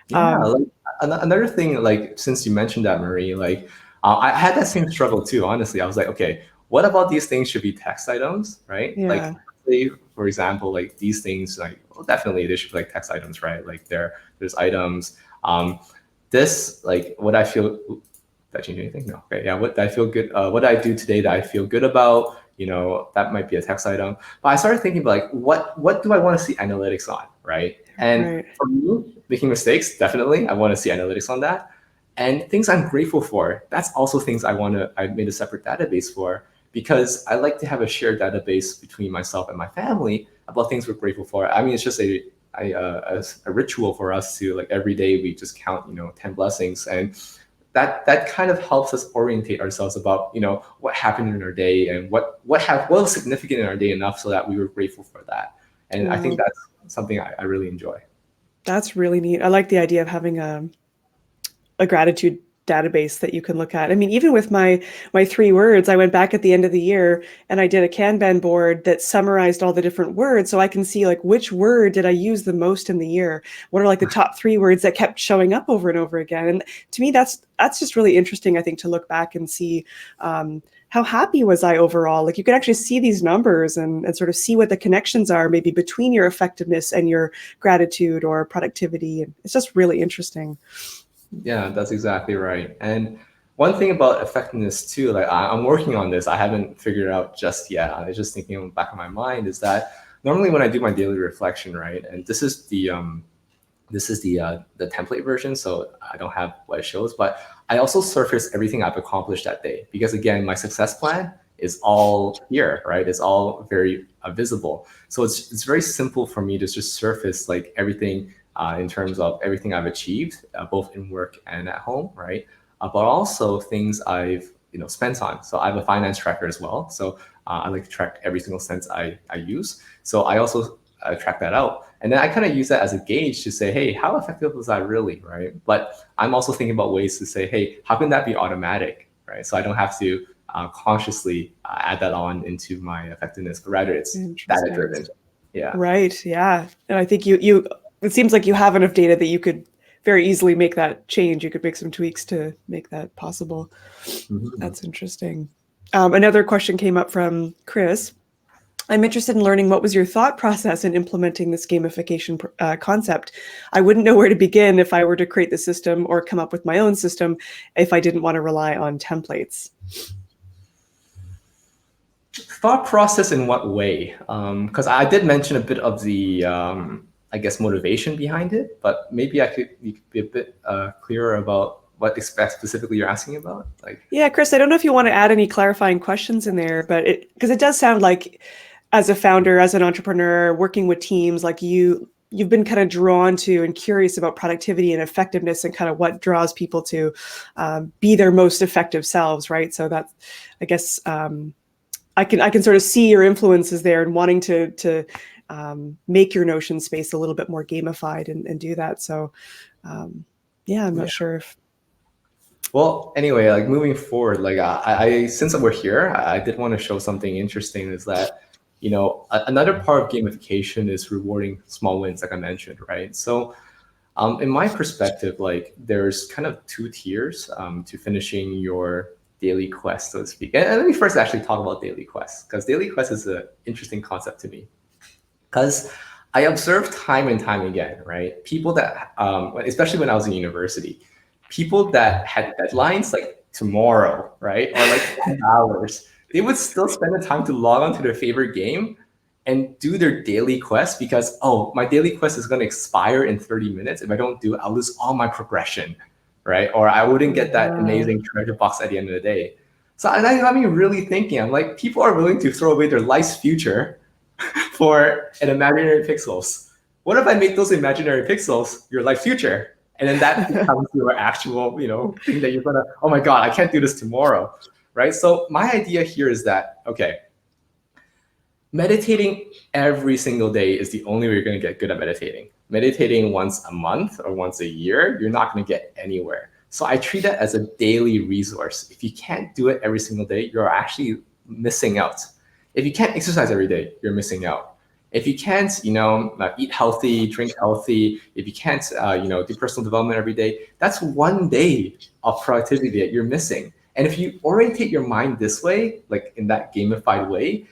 Yeah. Like, another thing, like, since you mentioned that, Marie, like, I had that same struggle too, honestly. I was like, okay, what about these things should be text items, right? Like, Yeah. say, for example, like these things, like, well, definitely they should be like text items, right? Like there's items. This, like, what I feel, did I change anything? No. Okay. Yeah. What I feel good, what I do today that I feel good about, that might be a text item. But I started thinking about, like, what do I want to see analytics on, right? And Right. for me, making mistakes, definitely, I want to see analytics on that. And things I'm grateful for, that's also things I made a separate database for, because I like to have a shared database between myself and my family about things we're grateful for. I mean, it's just a ritual for us to, like, every day we just count, 10 blessings. And that kind of helps us orientate ourselves about, what happened in our day and what was significant in our day enough so that we were grateful for that. And I think Wow. that's something I really enjoy. That's really neat. I like the idea of having a gratitude database that you can look at. I mean, even with my 3 words, I went back at the end of the year and I did a Kanban board that summarized all the different words so I can see, like, which word did I use the most in the year? What are, like, the top 3 words that kept showing up over and over again? And to me, that's just really interesting, I think, to look back and see how happy was I overall? Like, you could actually see these numbers and sort of see what the connections are maybe between your effectiveness and your gratitude or productivity. And it's just really interesting. Yeah, that's exactly right. And one thing about effectiveness too, like, I'm working on this, I haven't figured it out just yet. I was just thinking in the back of my mind is that normally when I do my daily reflection, right, and this is the template version, so I don't have what it shows, but I also surface everything I've accomplished that day because, again, my success plan is all here, right? It's all very visible. So it's very simple for me to just surface, like, everything in terms of everything I've achieved, both in work and at home, right? But also things I've spent on. So I have a finance tracker as well. So I like to track every single cent I use. So I also track that out. And then I kind of use that as a gauge to say, hey, how effective was I really, right? But I'm also thinking about ways to say, hey, how can that be automatic, right? So I don't have to consciously add that on into my effectiveness, but rather it's data Interesting. driven. Yeah. Right. Yeah. And I think it seems like you have enough data that you could very easily make that change. You could make some tweaks to make that possible. Mhm. That's interesting. Another question came up from Chris. I'm interested in learning what was your thought process in implementing this gamification concept. I wouldn't know where to begin if I were to create the system or come up with my own system if I didn't want to rely on templates. Thought process in what way? Because I did mention a bit of the, I guess, motivation behind it, but maybe you could be a bit clearer about what specifically you're asking about. Like, Yeah, Chris, I don't know if you want to add any clarifying questions in there, but because it does sound like as a founder, as an entrepreneur, working with teams, like you've been kind of drawn to and curious about productivity and effectiveness and kind of what draws people to be their most effective selves, right? So that's, I guess, I can sort of see your influences there and wanting to make your Notion space a little bit more gamified and do that. So yeah, I'm not sure if. Well, anyway, like moving forward, like I since we're here, I did want to show something interesting is that, another part of gamification is rewarding small wins, like I mentioned, right? So in my perspective, like there's kind of two tiers to finishing your daily quest, so to speak. And let me first actually talk about daily quests, because daily quest is an interesting concept to me. Because I observed time and time again, right? People that, especially when I was in university, people that had deadlines like tomorrow, right? Or like 10 hours, they would still spend the time to log on to their favorite game and do their daily quest because, oh, my daily quest is going to expire in 30 minutes. If I don't do it, I'll lose all my progression, right? Or I wouldn't get that amazing treasure box at the end of the day. So that got me really thinking. I'm like, people are willing to throw away their life's future for an imaginary pixels. What if I make those imaginary pixels your life future? And then that becomes your actual, thing that you're gonna, oh my God, I can't do this tomorrow, right? So my idea here is that, okay, meditating every single day is the only way you're gonna get good at meditating. Meditating once a month or once a year, you're not gonna get anywhere. So I treat it as a daily resource. If you can't do it every single day, you're actually missing out. If you can't exercise every day, you're missing out. If you can't, eat healthy, drink healthy, if you can't, do personal development every day, that's one day of productivity that you're missing. And if you orientate your mind this way, like in that gamified way,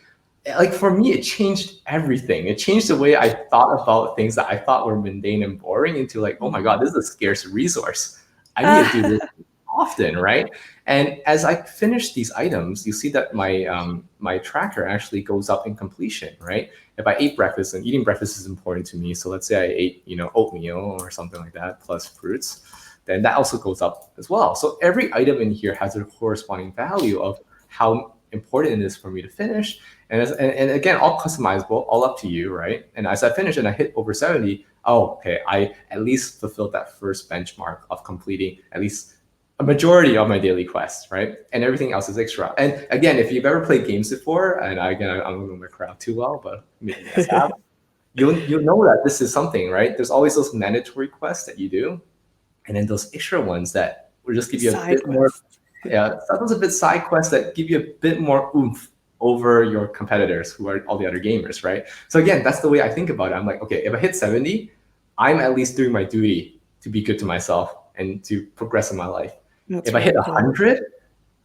like for me, it changed everything. It changed the way I thought about things that I thought were mundane and boring into like, oh my God, this is a scarce resource. I need to do this often, right? And as I finish these items, you see that my tracker actually goes up in completion, right? If I ate breakfast, and eating breakfast is important to me, so let's say I ate, oatmeal or something like that plus fruits, then that also goes up as well. So every item in here has a corresponding value of how important it is for me to finish. And again, all customizable, all up to you, right? And as I finish and I hit over 70, oh, okay, I at least fulfilled that first benchmark of completing at least a majority of my daily quests, right? And everything else is extra. And again, if you've ever played games before, and again, I don't know my crowd too well, but maybe you guys have, you'll know that this is something, right? There's always those mandatory quests that you do, and then those extra ones that will just give you a bit more. Yeah, sometimes a bit side quests that give you a bit more oomph over your competitors who are all the other gamers, right? So again, that's the way I think about it. I'm like, okay, if I hit 70, I'm at least doing my duty to be good to myself and to progress in my life. If I hit 100,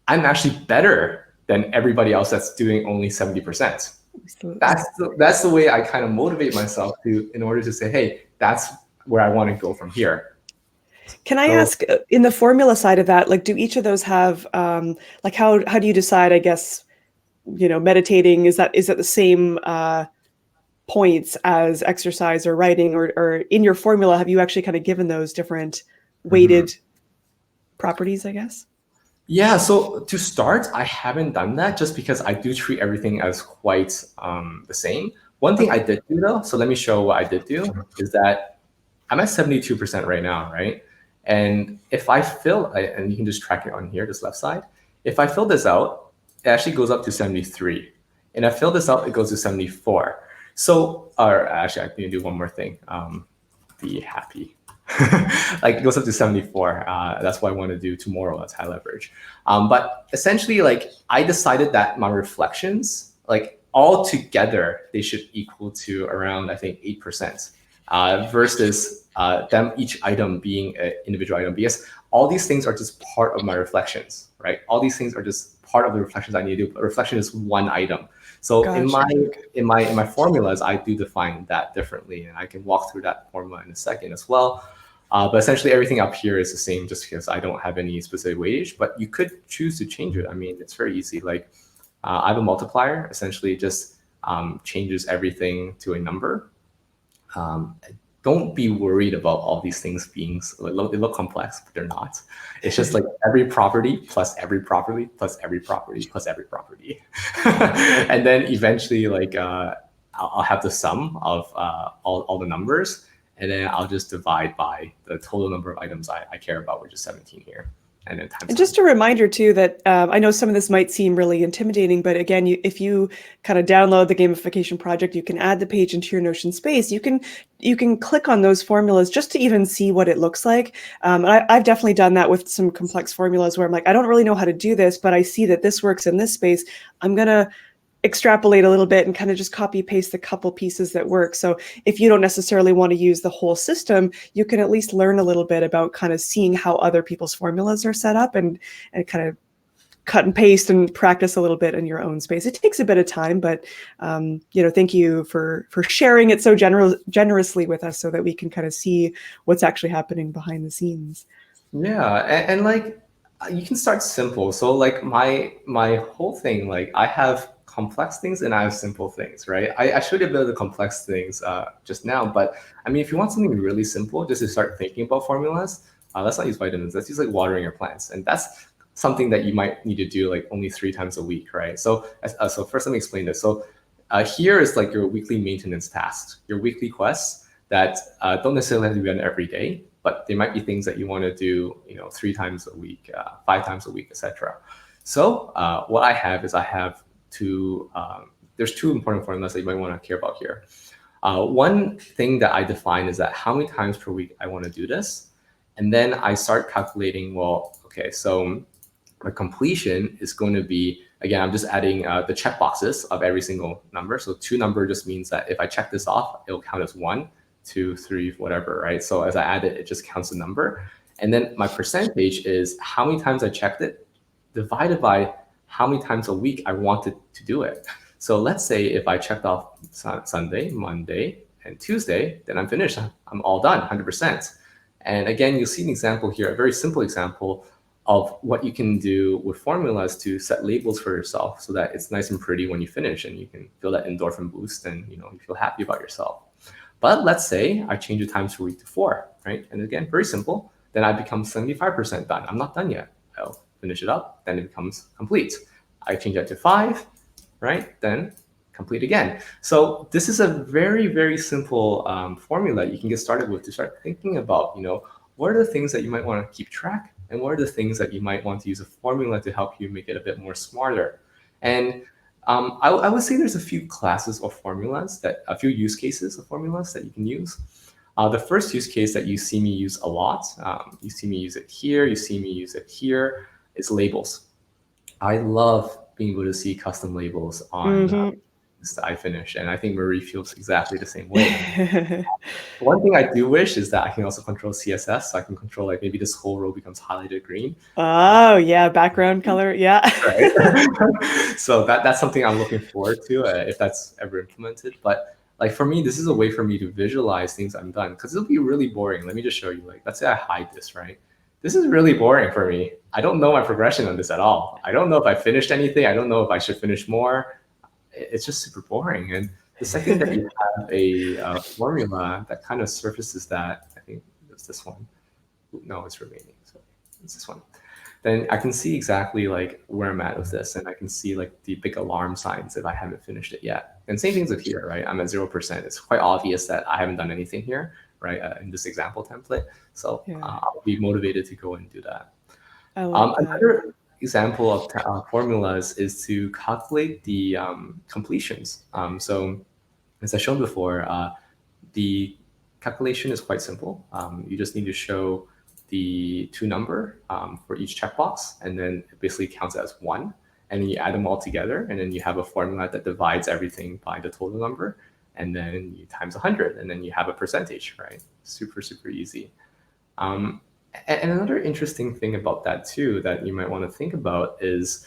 I'm actually better than everybody else that's doing only 70%. That's the way I kind of motivate myself in order to say, hey, that's where I want to go from here. Can I ask, in the formula side of that, like, do each of those have, like, how do you decide, I guess, meditating, is that the same points as exercise or writing, or in your formula, have you actually kind of given those different weighted properties, I guess? Yeah, so to start, I haven't done that just because I do treat everything as quite the same. One thing I did do though, so let me show what I did do, is that I'm at 72% right now, right? And if I fill, and you can just track it on here, this left side. If I fill this out, it actually goes up to 73. And I fill this out, it goes to 74. So, or actually, I need to do one more thing. Be happy. Like it goes up to 74. That's what I want to do tomorrow. That's high leverage. But essentially, like I decided that my reflections, like all together, they should equal to around, I think, 8%. Versus them each item being an individual item, because all these things are just part of my reflections, right? All these things are just part of the reflections I need to do. A reflection is one item. So gotcha. in my formulas, I do define that differently, and I can walk through that formula in a second as well. But essentially, everything up here is the same, just because I don't have any specific weightage. But you could choose to change it. I mean, it's very easy. Like I have a multiplier, essentially just changes everything to a number. Don't be worried about all these things being, they look complex, but they're not. It's just like every property plus every property plus every property plus every property. And then eventually like I'll have the sum of all the numbers, and then I'll just divide by the total number of items I care about, which is 17 here, and then times And just a reminder too that I know some of this might seem really intimidating, but again, if you kind of download the gamification project, you can add the page into your Notion space. You can click on those formulas just to even see what it looks like. And I've definitely done that with some complex formulas where I'm like, I don't really know how to do this, but I see that this works in this space. I'm gonna extrapolate a little bit and kind of just copy paste the couple pieces that work. So if you don't necessarily want to use the whole system, you can at least learn a little bit about kind of seeing how other people's formulas are set up and kind of cut and paste and practice a little bit in your own space. It takes a bit of time, but thank you for sharing it so generously with us so that we can kind of see what's actually happening behind the scenes. Yeah, and like you can start simple. So like my whole thing, like I have complex things and I have simple things, right? I showed you a bit of the complex things just now, but I mean, if you want something really simple, just to start thinking about formulas, let's not use vitamins. Let's use like watering your plants, and that's something that you might need to do like only 3 times a week, right? So so first, let me explain this. So here is like your weekly maintenance tasks, your weekly quests that don't necessarily have to be done every day, but they might be things that you want to do, 3 times a week, 5 times a week, etc. So what I have is I have there's 2 important formulas that you might want to care about here. One thing that I define is that how many times per week I want to do this. And then I start calculating, well, okay, so my completion is going to be, again, I'm just adding the checkboxes of every single number. So 2 number just means that if I check this off, it'll count as 1, 2, 3, whatever, right? So as I add it, it just counts the number. And then my percentage is how many times I checked it divided by how many times a week I wanted to do it. So let's say if I checked off Sunday, Monday, and Tuesday, then I'm finished. I'm all done, 100%. And again, you'll see an example here, a very simple example of what you can do with formulas to set labels for yourself so that it's nice and pretty when you finish and you can feel that endorphin boost and you feel happy about yourself. But let's say I change the times per week to 4, right? And again, very simple. Then I become 75% done. I'm not done yet. I'll finish it up, then it becomes complete. I change that to 5, right? Then complete again. So this is a very, very simple formula you can get started with to start thinking about, what are the things that you might want to keep track and what are the things that you might want to use a formula to help you make it a bit more smarter. And I would say there's a few classes of formulas, a few use cases of formulas that you can use. The first use case that you see me use a lot, you see me use it here, you see me use it here, is labels. I love being able to see custom labels on that I finish, and I think Marie feels exactly the same way. One thing I do wish is that I can also control CSS, so I can control like maybe this whole row becomes highlighted green. Oh yeah, background color, yeah. Right. So that's something I'm looking forward to if that's ever implemented. But like for me, this is a way for me to visualize things I'm done because it'll be really boring. Let me just show you. Like, let's say I hide this, right? This is really boring for me. I don't know my progression on this at all. I don't know if I finished anything. I don't know if I should finish more. It's just super boring. And the second that you have a formula that kind of surfaces that, I think it's this one. No, it's remaining. So it's this one. Then I can see exactly like where I'm at with this, and I can see like the big alarm signs if I haven't finished it yet. And same things with here, right? I'm at 0%. It's quite obvious that I haven't done anything here, right? In this example template. So I'll be motivated to go and do that. I like that. Another example of formulas is to calculate the completions. So as I showed before, the calculation is quite simple. You just need to show the 2 number for each checkbox, and then it basically counts as 1. And then you add them all together, and then you have a formula that divides everything by the total number, and then you times 100, and then you have a percentage, right? Super, super easy. And another interesting thing about that too that you might want to think about is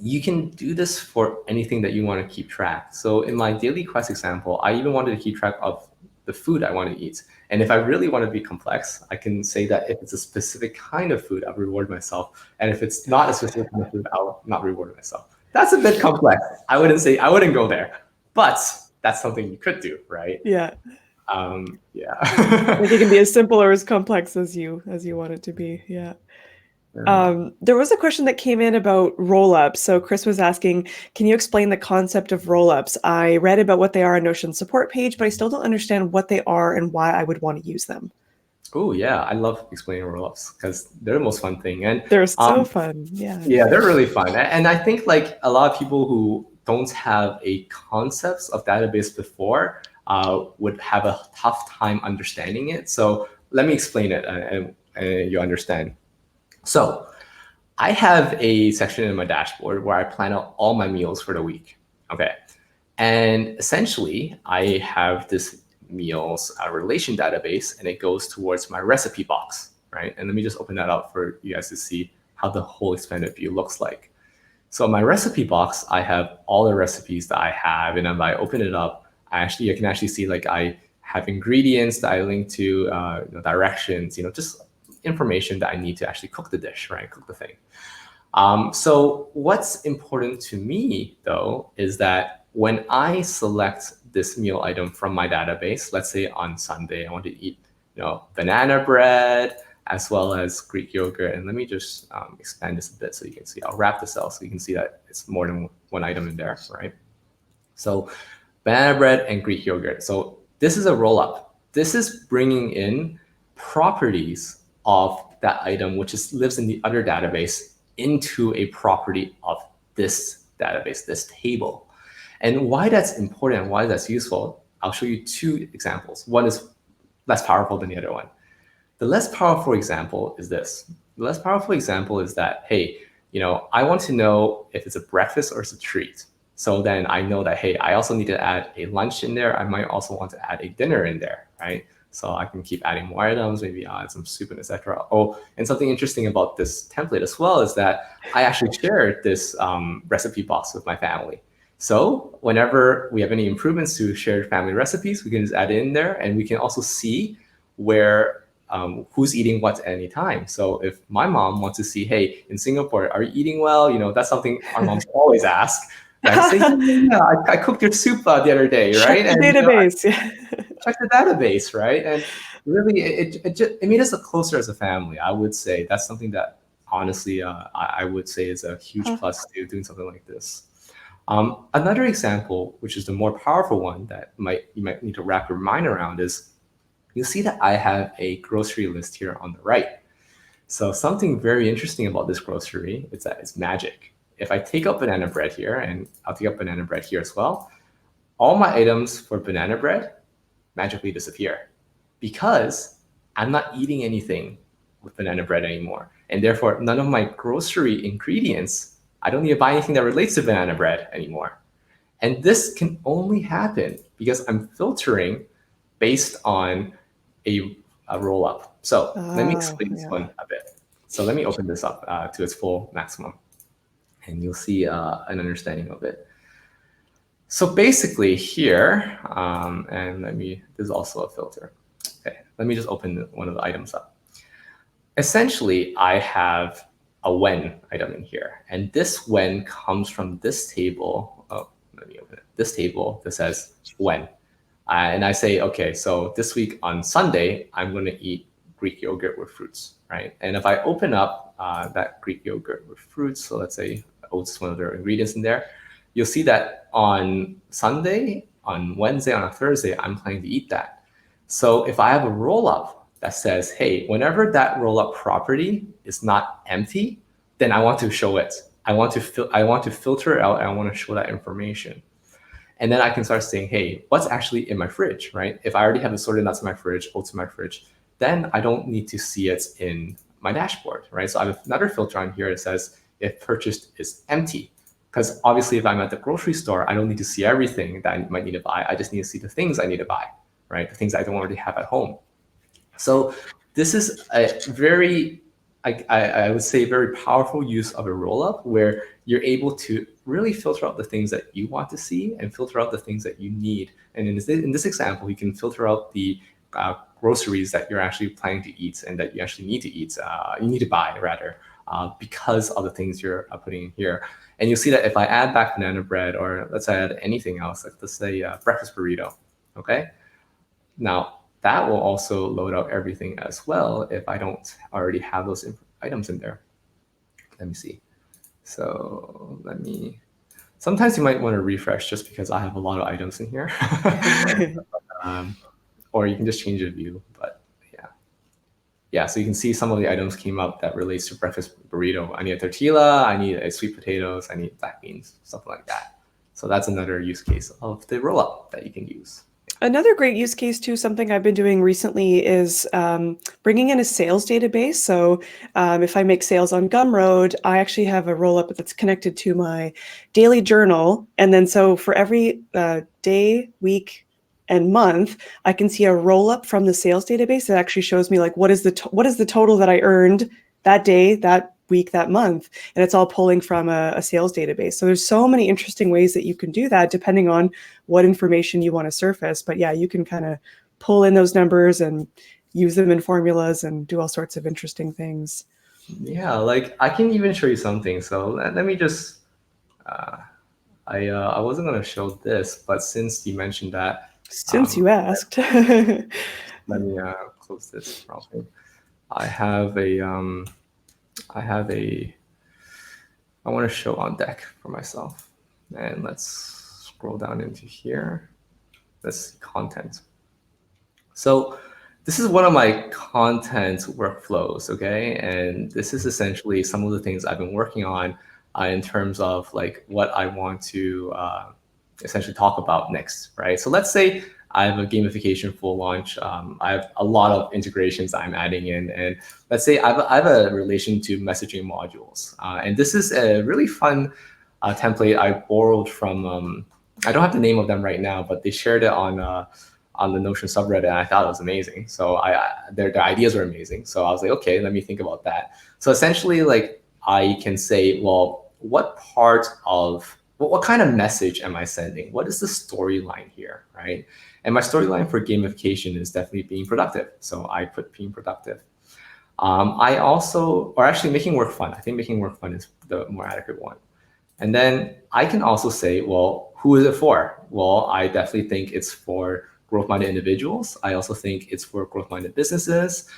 you can do this for anything that you want to keep track. So in my daily quest example, I even wanted to keep track of the food I want to eat. And if I really want to be complex, I can say that if it's a specific kind of food, I'll reward myself. And if it's not a specific kind of food, I'll not reward myself. That's a bit complex. I wouldn't go there, but that's something you could do, right? Yeah. Yeah. I think it can be as simple or as complex as you want it to be. Yeah. Yeah. There was a question that came in about roll-ups. So Chris was asking, can you explain the concept of roll-ups? I read about what they are on Notion support page, but I still don't understand what they are and why I would want to use them. Oh yeah, I love explaining rollups because they're the most fun thing. And They're so fun. Yeah. yeah, they're really fun. And I think like a lot of people who don't have a concepts of database before would have a tough time understanding it. So let me explain it and you understand. So I have a section in my dashboard where I plan out all my meals for the week. Okay. And essentially, I have this meals relation database, and it goes towards my recipe box, right? And let me just open that up for you guys to see how the whole expanded view looks like. So in my recipe box, I have all the recipes that I have, and if I open it up, I can actually see like I have ingredients that I link to, directions, just information that I need to actually cook the dish, right? Cook the thing. So what's important to me though is that when I select this meal item from my database, let's say on Sunday, I want to eat, banana bread as well as Greek yogurt. And let me just expand this a bit so you can see. I'll wrap this out so you can see that it's more than one item in there, right? So banana bread and Greek yogurt. So this is a roll up. This is bringing in properties of that item, which lives in the other database, into a property of this database, this table. And why that's important and why that's useful, I'll show you two examples. One is less powerful than the other one. The less powerful example is this. The less powerful example is that, hey, I want to know if it's a breakfast or it's a treat. So then I know that, hey, I also need to add a lunch in there. I might also want to add a dinner in there, right? So I can keep adding more items, maybe I'll add some soup and etc. Oh, and something interesting about this template as well is that I actually shared this recipe box with my family. So whenever we have any improvements to shared family recipes, we can just add it in there, and we can also see where who's eating what at any time. So if my mom wants to see, hey, in Singapore, are you eating well? That's something our moms always ask. Right? Say, yeah, I cooked your soup the other day, Check right? the And database. check the database, right? And really, it made us closer as a family. I would say that's something that honestly, I would say is a huge Huh. plus to doing something like this. Another example, which is the more powerful one that you might need to wrap your mind around, is you'll see that I have a grocery list here on the right. So something very interesting about this grocery is that it's magic. If I take up banana bread here, and I'll take up banana bread here as well, all my items for banana bread magically disappear because I'm not eating anything with banana bread anymore. And therefore, none of my grocery ingredients, I don't need to buy anything that relates to banana bread anymore. And this can only happen because I'm filtering based on a roll up. So let me Oh, explain this yeah. one a bit. So let me open this up to its full maximum, and you'll see an understanding of it. So basically here, and this is also a filter. Okay, let me just open one of the items up. Essentially, I have a when item in here, and this when comes from this table. Oh, let me open it. This table that says when. And I say, okay, so this week on Sunday, I'm going to eat Greek yogurt with fruits, right? And if I open up that Greek yogurt with fruits, so let's say oats is one of the ingredients in there, you'll see that on Sunday, on Wednesday, on a Thursday, I'm planning to eat that. So if I have a roll up that says, hey, whenever that roll up property is not empty, then I want to show it. I want to filter it out, and I want to show that information. And then I can start saying, hey, what's actually in my fridge, right? If I already have assorted nuts in my fridge, oats in my fridge, then I don't need to see it in my dashboard, right? So I have another filter on here that says if purchased is empty. Because obviously if I'm at the grocery store, I don't need to see everything that I might need to buy. I just need to see the things I need to buy, right? The things I don't already have at home. So this is a very, I would say, very powerful use of a rollup where you're able to really filter out the things that you want to see and filter out the things that you need. And in this example, you can filter out the groceries that you're actually planning to eat and that you actually need to eat, you need to buy rather, because of the things you're putting in here. And you'll see that if I add back banana bread, or let's add anything else, like let's say breakfast burrito, okay? Now, that will also load out everything as well if I don't already have those items in there. let me see. So sometimes you might want to refresh just because I have a lot of items in here. Or you can just change the view, but yeah, so you can see some of the items came up that relates to breakfast burrito. I need a tortilla, I need a sweet potatoes, I need black beans, something like that. So that's another use case of the rollup that you can use. Another great use case too, something I've been doing recently is bringing in a sales database. So if I make sales on Gumroad, I actually have a roll-up that's connected to my daily journal. And then so for every day, week, and month, I can see a roll-up from the sales database that actually shows me like what is the total that I earned that day, that week, that month, and it's all pulling from a sales database. So there's so many interesting ways that you can do that depending on what information you want to surface. But yeah, you can kind of pull in those numbers and use them in formulas and do all sorts of interesting things. Yeah, like I can even show you something. So let me just, I wasn't going to show this, but since you mentioned that, Since you asked. let me close this probably. I want to show on deck for myself. And let's scroll down into here. Let's see content. So this is one of my content workflows, okay? And this is essentially some of the things I've been working on in terms of like what I want to essentially talk about next, right? So let's say I have a gamification full launch. I have a lot of integrations I'm adding in. And let's say I have a relation to messaging modules. And this is a really fun template I borrowed from, I don't have the name of them right now, but they shared it on the Notion subreddit, and I thought it was amazing. So their ideas were amazing. So I was like, okay, let me think about that. So essentially, like I can say, well, what kind of message am I sending? What is the storyline here, right? And my storyline for gamification is definitely being productive. So I put being productive. I also, or actually making work fun. I think making work fun is the more adequate one. And then I can also say, well, who is it for? Well, I definitely think it's for growth-minded individuals. I also think it's for growth-minded businesses.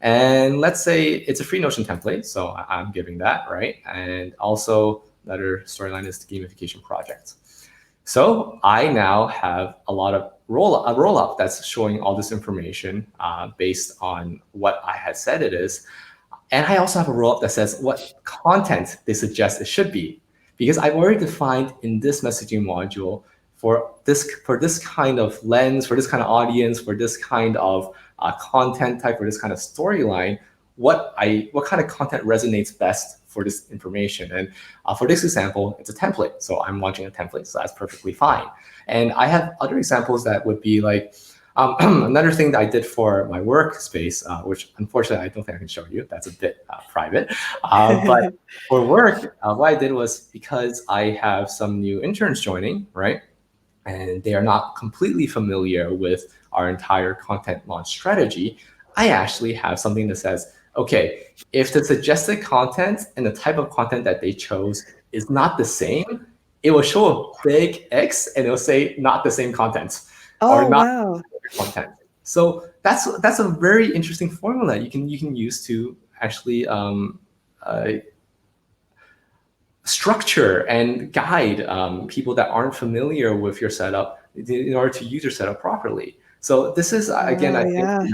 And let's say it's a free Notion template, so I'm giving that, right? And also another storyline is the gamification project. So I now have a lot of a roll-up that's showing all this information based on what I had said it is. And I also have a roll-up that says what content they suggest it should be. Because I've already defined in this messaging module for this kind of lens, for this kind of audience, for this kind of content type, for this kind of storyline, what kind of content resonates best for this information. And for this example, it's a template. So I'm launching a template, so that's perfectly fine. And I have other examples that would be like, another thing that I did for my workspace, which unfortunately I don't think I can show you, that's a bit private. But for work, what I did was because I have some new interns joining, right? And they are not completely familiar with our entire content launch strategy, I actually have something that says, okay, if the suggested content and the type of content that they chose is not the same, it will show a big X and it'll say not the same content. Oh, wow. Content. So that's a very interesting formula you can use to actually structure and guide people that aren't familiar with your setup in order to use your setup properly. So this is again, I think,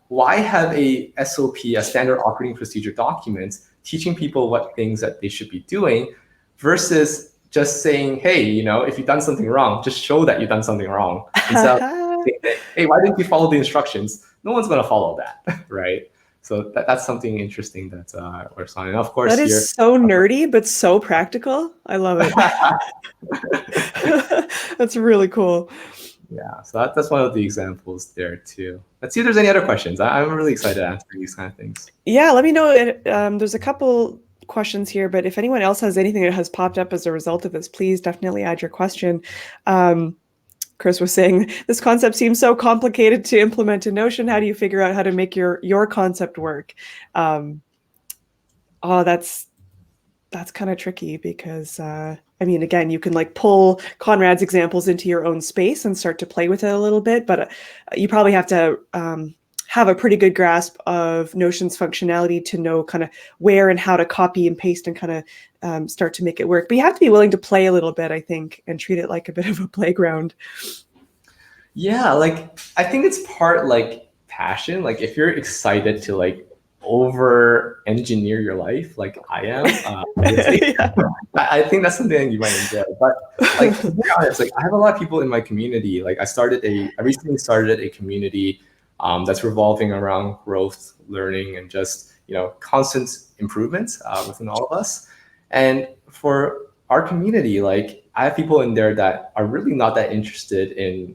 why have a SOP, a standard operating procedure document, teaching people what things that they should be doing, versus just saying, hey, if you've done something wrong, just show that you've done something wrong. Instead of saying, hey, why didn't you follow the instructions? No one's going to follow that, right? So that's something interesting that works on. And of course, that is so nerdy, but so practical. I love it. That's really cool. Yeah, so that's one of the examples there too. Let's see if there's any other questions. I'm really excited to answer these kind of things. Yeah, let me know. There's a couple questions here, but if anyone else has anything that has popped up as a result of this, please definitely add your question. Chris was saying, this concept seems so complicated to implement in Notion. How do you figure out how to make your concept work? That's kind of tricky because, I mean, again, you can like pull Conrad's examples into your own space and start to play with it a little bit, but you probably have to have a pretty good grasp of Notion's functionality to know kind of where and how to copy and paste and kind of start to make it work. But you have to be willing to play a little bit, I think, and treat it like a bit of a playground. Yeah, like I think it's part like passion. Like if you're excited to like over engineer your life, like I am, I would say Yeah. I think that's something you might enjoy. But like to be honest, like I have a lot of people in my community. Like I recently started a community that's revolving around growth, learning, and just constant improvements within all of us. And for our community, like I have people in there that are really not that interested in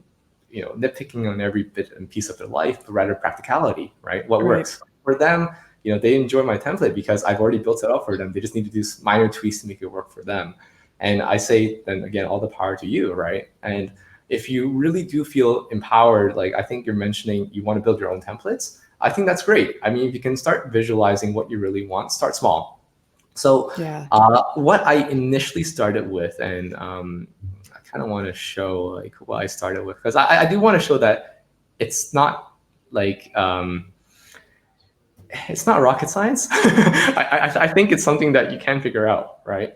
nitpicking on every bit and piece of their life, but rather practicality, right? What Right. works for them. They enjoy my template because I've already built it up for them. They just need to do minor tweaks to make it work for them. And I say, then again, all the power to you, right? And if you really do feel empowered, like I think you're mentioning you want to build your own templates, I think that's great. I mean, if you can start visualizing what you really want, start small. So Yeah. what I initially started with, and I kind of want to show like what I started with, because I do want to show that it's not like it's not rocket science. I think it's something that you can figure out, right?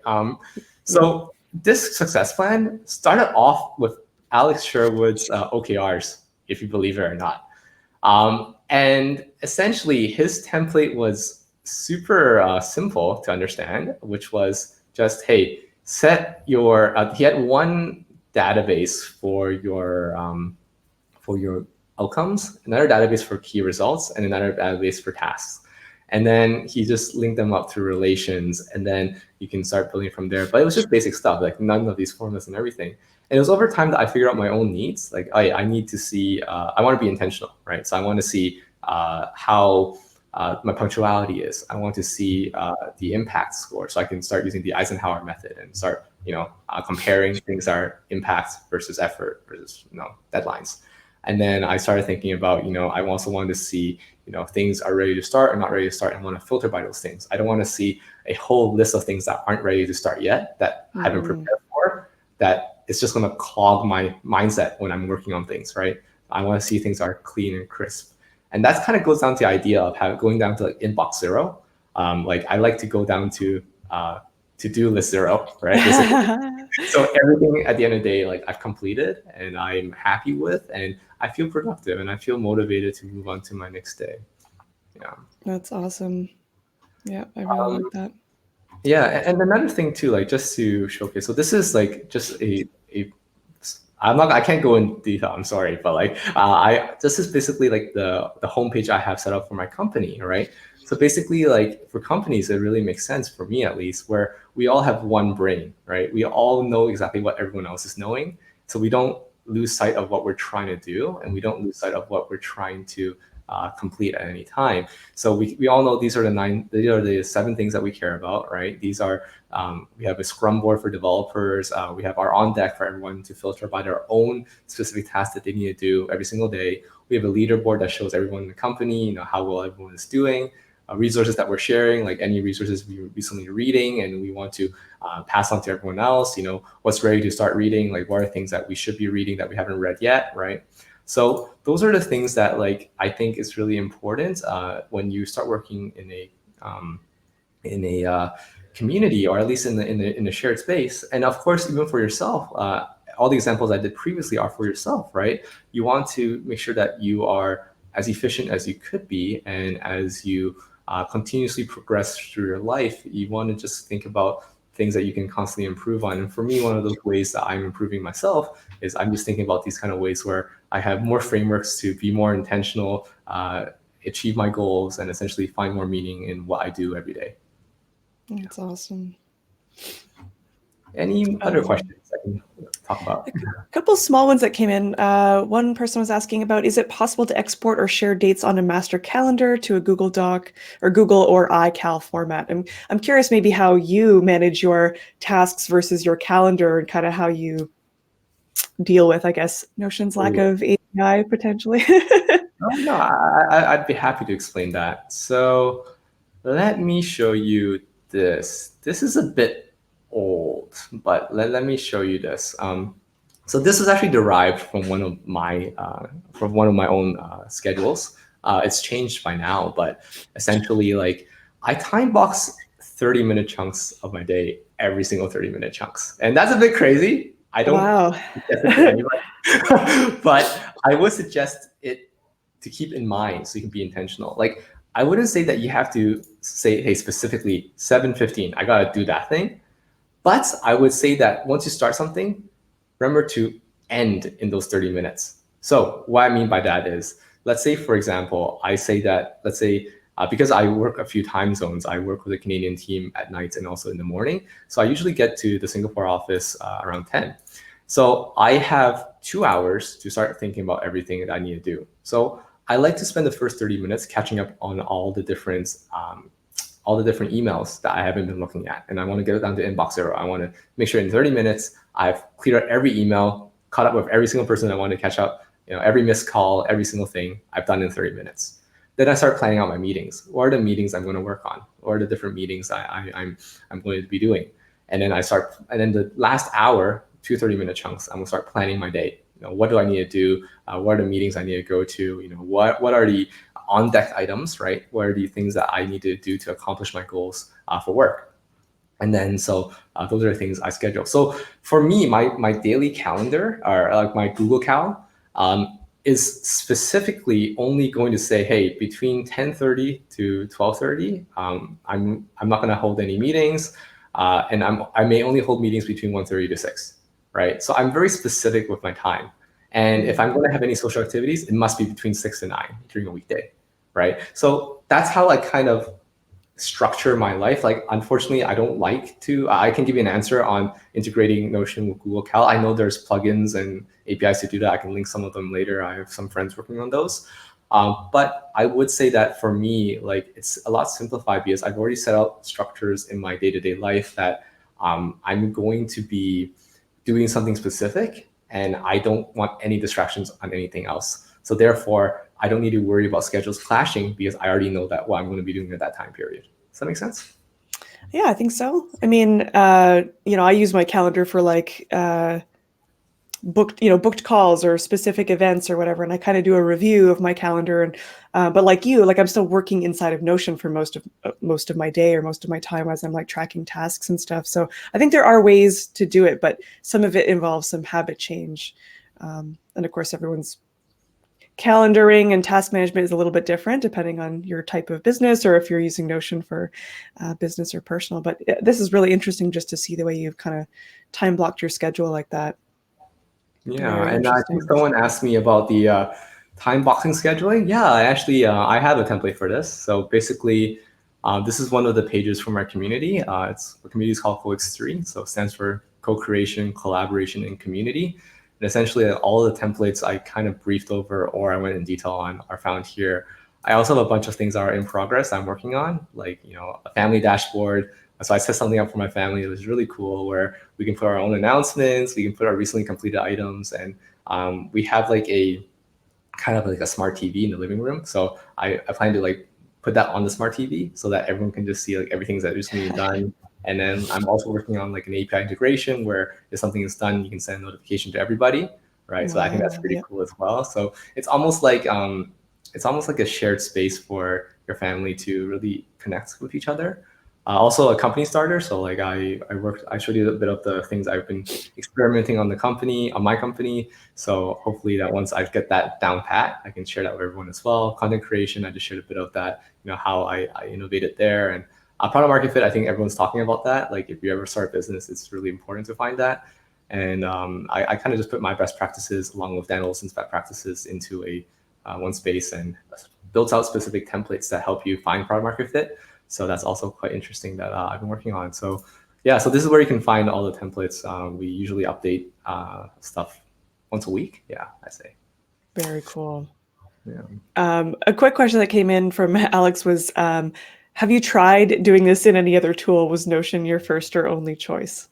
So this success plan started off with Alex Sherwood's OKRs, if you believe it or not. And essentially, his template was super simple to understand, which was just, hey, set your. He had one database for your outcomes, another database for key results, and another database for tasks. And then he just linked them up through relations, and then you can start building from there. But it was just basic stuff, like none of these formulas and everything. And it was over time that I figured out my own needs. Like I need to see, I want to be intentional, right? So I want to see how my punctuality is. I want to see the impact score, so I can start using the Eisenhower method and start, comparing things that are impact versus effort versus, deadlines. And then I started thinking about, I also wanted to see, things are ready to start or not ready to start, and want to filter by those things. I don't want to see a whole list of things that aren't ready to start yet, that I haven't prepared for, that it's just going to clog my mindset when I'm working on things, right? I want to see things are clean and crisp. And that kind of goes down to the idea of going down to like inbox zero. Like I like to go down to to-do list zero, right? So everything at the end of the day, like I've completed and I'm happy with, and I feel productive and I feel motivated to move on to my next day. Yeah. That's awesome. Yeah, I really like that. Yeah, and another thing too, like just to showcase. So this is like just a I can't go in detail. I'm sorry, but like this is basically like the homepage I have set up for my company, right? So basically, like for companies, it really makes sense for me at least, where we all have one brain, right? We all know exactly what everyone else is knowing, so we don't lose sight of what we're trying to do, and we don't lose sight of what we're trying to complete at any time. So we all know these are the 7 things that we care about, right? These are we have a Scrum board for developers. We have our on deck for everyone to filter by their own specific tasks that they need to do every single day. We have a leaderboard that shows everyone in the company, how well everyone is doing. Resources that we're sharing, like any resources we recently reading and we want to pass on to everyone else. What's ready to start reading, like what are things that we should be reading that we haven't read yet, right? So those are the things that like I think is really important when you start working in a community, or at least in a shared space. And of course, even for yourself, all the examples I did previously are for yourself, right? You want to make sure that you are as efficient as you could be, and as you continuously progress through your life, you want to just think about things that you can constantly improve on. And for me, one of those ways that I'm improving myself is I'm just thinking about these kind of ways where I have more frameworks to be more intentional, achieve my goals, and essentially find more meaning in what I do every day. That's awesome. Any other questions I can talk about? A couple small ones that came in. One person was asking about, is it possible to export or share dates on a master calendar to a Google Doc or Google or iCal format? I'm curious maybe how you manage your tasks versus your calendar, and kind of how you deal with, I guess, Notion's lack of API potentially. No, I'd be happy to explain that. So let me show you this. This is a bit old, but let me show you this. So this is actually derived from one of my own schedules. It's changed by now, but essentially, like, I time box 30-minute chunks of my day, every single 30-minute chunks. And that's a bit crazy. I don't Wow. suggest it to anybody, but I would suggest it to keep in mind so you can be intentional. Like, I wouldn't say that you have to say, hey, specifically 7:15, I gotta do that thing. But I would say that once you start something, remember to end in those 30 minutes. So what I mean by that is, let's say, for example, I say that, let's say, because I work a few time zones, I work with a Canadian team at night and also in the morning. So I usually get to the Singapore office around 10. So I have 2 hours to start thinking about everything that I need to do. So I like to spend the first 30 minutes catching up on all the different emails that I haven't been looking at. And I want to get it down to inbox zero. I want to make sure in 30 minutes, I've cleared out every email, caught up with every single person I want to catch up, every missed call, every single thing I've done in 30 minutes. Then I start planning out my meetings. What are the meetings I'm going to work on? What are the different meetings I'm going to be doing? And then the last hour, 30-minute chunks, I'm going to start planning my day. What do I need to do? What are the meetings I need to go to? What are the on deck items, right? What are the things that I need to do to accomplish my goals for work? And then those are the things I schedule. So for me, my daily calendar, or like my Google Cal, is specifically only going to say, hey, between 10:30 to 12:30, I'm not going to hold any meetings, and I may only hold meetings between 1:30 to 6, right? So I'm very specific with my time. And if I'm going to have any social activities, it must be between 6 to 9 during a weekday, right? So that's how I kind of structure my life. Like, unfortunately, I don't like to, I can give you an answer on integrating Notion with Google Cal. I know there's plugins and APIs to do that. I can link some of them later. I have some friends working on those. But I would say that for me, like, it's a lot simplified because I've already set out structures in my day-to-day life that I'm going to be doing something specific, and I don't want any distractions on anything else. So therefore, I don't need to worry about schedules clashing because I already know that what I'm going to be doing at that time period. Does that make sense? Yeah, I think so. I mean, I use my calendar for like booked calls or specific events or whatever, and I kind of do a review of my calendar. And but like you, like, I'm still working inside of Notion for most of my day or most of my time as I'm like tracking tasks and stuff. So I think there are ways to do it, but some of it involves some habit change. And of course, everyone's calendaring and task management is a little bit different depending on your type of business or if you're using Notion for business or personal. But this is really interesting just to see the way you've kind of time blocked your schedule like that. Yeah, Very and I think interesting. someone asked me about the time boxing scheduling. Yeah, I have a template for this. So basically, this is one of the pages from our community. The community is called CoX3, so it stands for co-creation, collaboration, and community. And essentially, all the templates I kind of briefed over or I went in detail on are found here. I also have a bunch of things that are in progress I'm working on, like a family dashboard. So I set something up for my family. It was really cool where we can put our own announcements, we can put our recently completed items, and we have like a kind of like a smart TV in the living room. So I plan to like put that on the smart TV so that everyone can just see like everything's that recently done. And then I'm also working on like an API integration where if something is done, you can send a notification to everybody, right? So I think that's Wow. pretty Yeah. cool as well. So it's almost like a shared space for your family to really connect with each other. Also a company starter. So like I showed you a bit of the things I've been experimenting on my company. So hopefully that once I get that down pat, I can share that with everyone as well. Content creation, I just shared a bit of that, how I innovated there. And product market fit, I think everyone's talking about that. Like if you ever start a business, it's really important to find that. And I kind of just put my best practices along with Dan Olson's best practices into a one space and built out specific templates that help you find product market fit. So that's also quite interesting that I've been working on. So yeah, so this is where you can find all the templates. We usually update stuff once a week. Yeah, I say. Very cool. Yeah. A quick question that came in from Alex was, have you tried doing this in any other tool? Was Notion your first or only choice?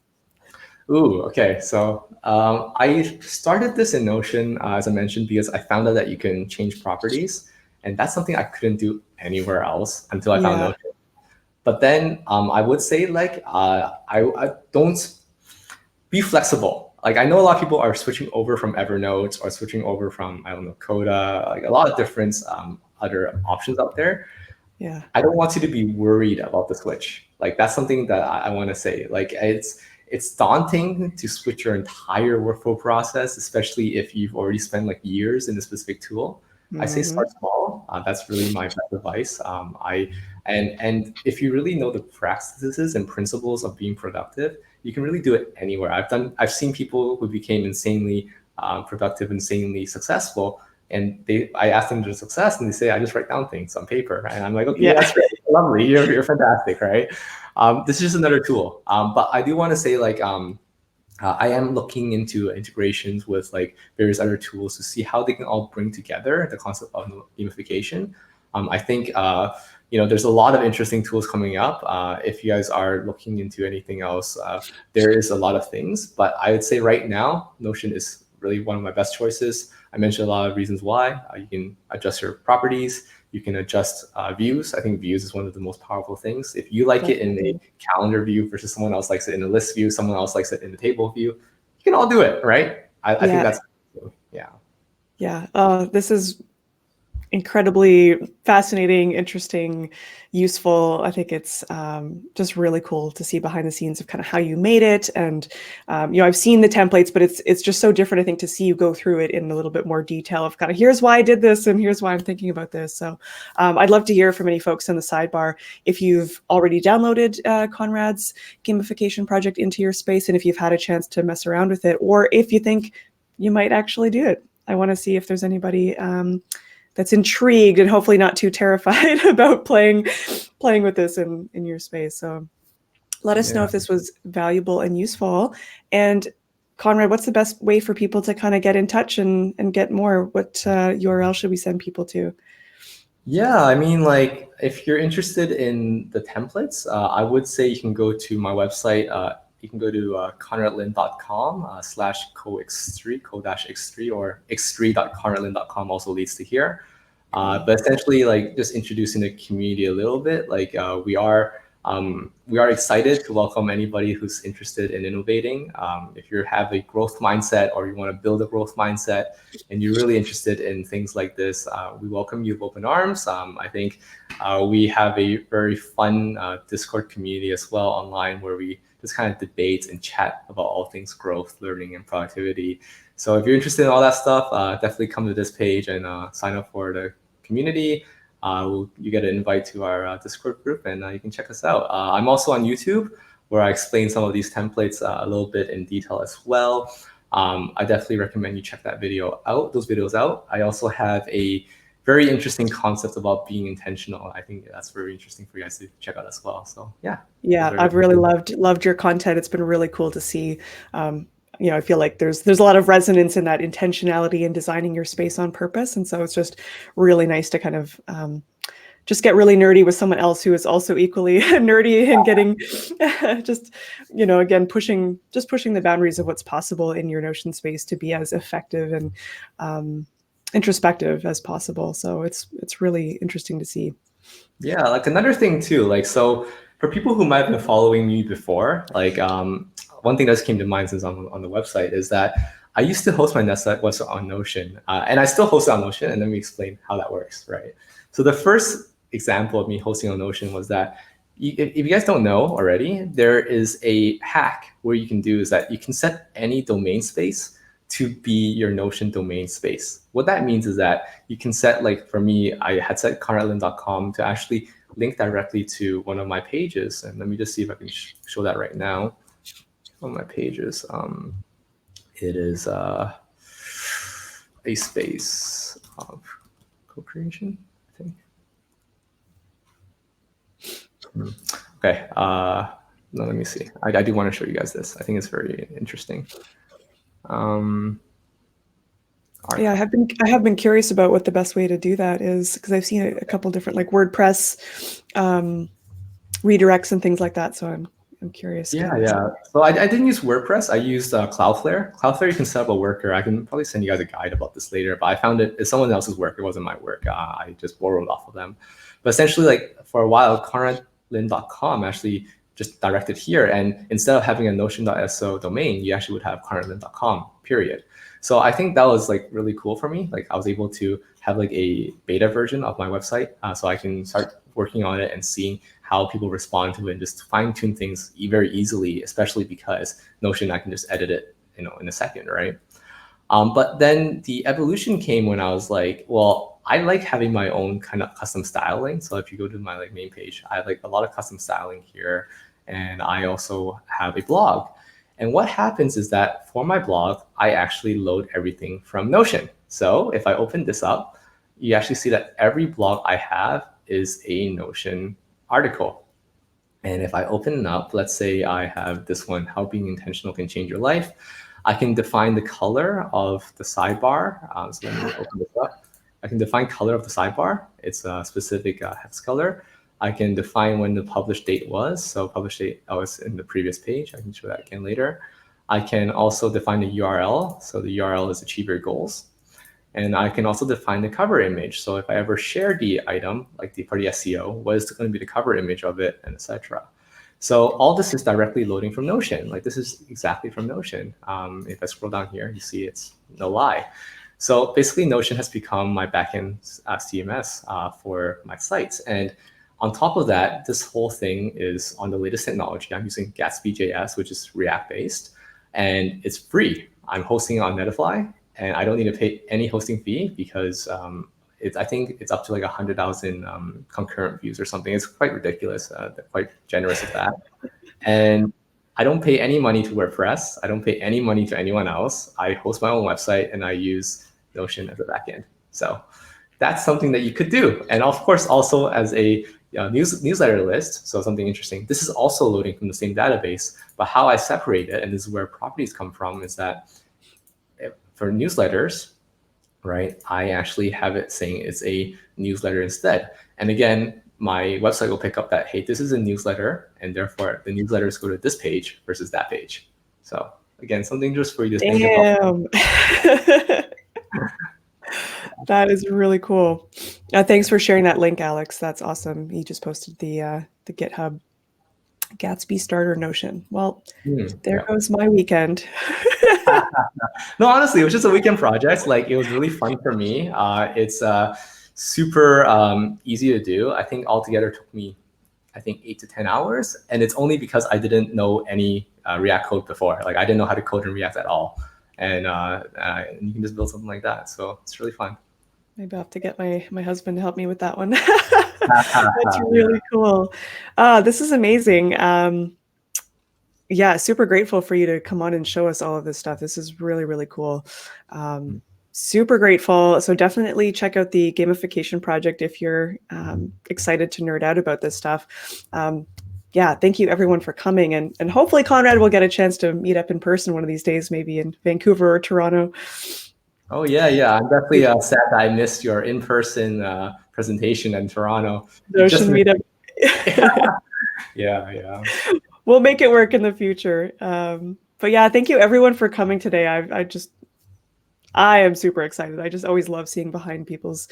Ooh, okay. So I started this in Notion, as I mentioned, because I found out that you can change properties. And that's something I couldn't do anywhere else until I found Yeah. Notion. But then I would say like I don't be flexible. Like I know a lot of people are switching over from Evernote or switching over from I don't know Coda, like a lot of different other options out there. Yeah. I don't want you to be worried about the switch. Like that's something that I want to say. Like it's daunting to switch your entire workflow process, especially if you've already spent like years in a specific tool. I say Mm-hmm. start small. That's really my best advice. And if you really know the practices and principles of being productive, you can really do it anywhere. I've seen people who became insanely productive, insanely successful, and I asked them their success, and they say, I just write down things on paper, and I'm like, okay, Yeah. that's great, lovely, you're fantastic, right? This is just another tool, but I do want to say like. I am looking into integrations with like various other tools to see how they can all bring together the concept of gamification. I think there's a lot of interesting tools coming up. If you guys are looking into anything else, there is a lot of things. But I would say right now, Notion is really one of my best choices. I mentioned a lot of reasons why. You can adjust your properties. You can adjust views. I think views is one of the most powerful things. If you like it in a calendar view versus someone else likes it in a list view, someone else likes it in the table view, you can all do it, right? I think Yeah. that's, yeah. Yeah. This is incredibly fascinating, interesting, useful. I think it's just really cool to see behind the scenes of kind of how you made it. And I've seen the templates, but it's just so different, I think, to see you go through it in a little bit more detail of kind of here's why I did this and here's why I'm thinking about this. So I'd love to hear from any folks in the sidebar if you've already downloaded Conrad's gamification project into your space, and if you've had a chance to mess around with it, or if you think you might actually do it. I want to see if there's anybody that's intrigued and hopefully not too terrified about playing with this in your space. So let us know if this was valuable and useful. And Conrad, what's the best way for people to kind of get in touch and get more? What URL should we send people to? Yeah, I mean, like, if you're interested in the templates, I would say you can go to my website. You can go to conradlin.com / co-x3, co-x3, or x3.conradlin.com also leads to here. But essentially, like, just introducing the community a little bit. Like, we are excited to welcome anybody who's interested in innovating. If you have a growth mindset or you want to build a growth mindset and you're really interested in things like this, we welcome you with open arms. I think we have a very fun Discord community as well online where we just kind of debate and chat about all things growth, learning, and productivity. So if you're interested in all that stuff, definitely come to this page and sign up for the community. You get an invite to our Discord group, and you can check us out. I'm also on YouTube, where I explain some of these templates a little bit in detail as well. I definitely recommend you check those videos out. I also have a very interesting concept about being intentional. I think that's very interesting for you guys to check out as well. So yeah. I've really loved your content. It's been really cool to see. I feel like there's a lot of resonance in that intentionality and designing your space on purpose. And so it's just really nice to kind of just get really nerdy with someone else who is also equally nerdy and getting just, again, pushing the boundaries of what's possible in your Notion space to be as effective and introspective as possible. So it's really interesting to see. Yeah, like another thing too, like, so for people who might have been following me before, like one thing that just came to mind since I'm on the website is that I used to host my website on Notion, and I still host it on Notion, and let me explain how that works, right? So the first example of me hosting on Notion was that if you guys don't know already, there is a hack where you can do is that you can set any domain space to be your Notion domain space. What that means is that you can set, like for me, I had set conradlin.com to actually link directly to one of my pages. And let me just see if I can show that right now on my pages. It is a space of co-creation, I think. Okay. No, let me see. I do want to show you guys this. I think it's very interesting. Yeah, I have been curious about what the best way to do that is, because I've seen a couple different like WordPress redirects and things like that. So I'm curious. Yeah. So I didn't use WordPress. I used Cloudflare. Cloudflare, you can set up a worker. I can probably send you guys a guide about this later, but I found it's someone else's work. It wasn't my work. I just borrowed off of them. But essentially, like for a while, conradlin.com actually just directed here. And instead of having a notion.so domain, you actually would have conradlin.com, period. So I think that was like really cool for me. Like I was able to have like a beta version of my website, so I can start working on it and seeing how people respond to it and just fine tune things very easily, especially because Notion, I can just edit it, in a second, right? But then the evolution came when I was like, well, I like having my own kind of custom styling. So if you go to my like main page, I have like a lot of custom styling here, and I also have a blog. And what happens is that for my blog, I actually load everything from Notion. So if I open this up, you actually see that every blog I have is a Notion article. And if I open it up, let's say I have this one, How Being Intentional Can Change Your Life. I can define the color of the sidebar. So let me open this up. I can define color of the sidebar. It's a specific hex color. I can define when the published date was. So published date was in the previous page. I can show that again later. I can also define the URL. So the URL is achieve your goals. And I can also define the cover image. So if I ever share the item, like the party SEO, what is going to be the cover image of it, and etc. So all this is directly loading from Notion. Like this is exactly from Notion. If I scroll down here, you see it's no lie. So basically Notion has become my backend CMS for my sites. And on top of that, this whole thing is on the latest technology. I'm using Gatsby.js, which is React-based, and it's free. I'm hosting it on Metafly, and I don't need to pay any hosting fee because I think it's up to like 100,000 concurrent views or something. It's quite ridiculous. They're quite generous with that. And I don't pay any money to WordPress. I don't pay any money to anyone else. I host my own website and I use Notion as a backend. So that's something that you could do. And of course, also as a newsletter list. So something interesting. This is also loading from the same database, but how I separate it, and this is where properties come from, is that for newsletters, right, I actually have it saying it's a newsletter instead. And again, my website will pick up that, hey, this is a newsletter, and therefore the newsletters go to this page versus that page. So again, something just for you to think about. That is really cool. Thanks for sharing that link, Alex. That's awesome. You just posted the GitHub Gatsby starter Notion. Well, there goes my weekend. No, honestly, it was just a weekend project. Like it was really fun for me. It's super easy to do. I think altogether it took me, 8 to 10 hours. And it's only because I didn't know any React code before. Like I didn't know how to code in React at all. And you can just build something like that. So it's really fun. Maybe I'll have to get my husband to help me with that one. That's really cool. This is amazing. Yeah, super grateful for you to come on and show us all of this stuff. This is really, really cool. Super grateful. So definitely check out the gamification project if you're excited to nerd out about this stuff. Yeah, thank you everyone for coming. And hopefully Conrad will get a chance to meet up in person one of these days, maybe in Vancouver or Toronto. Oh, yeah. I'm definitely sad that I missed your in-person presentation in Toronto. Notion meetup. Yeah. We'll make it work in the future. But yeah, thank you everyone for coming today. I am super excited. I just always love seeing behind people's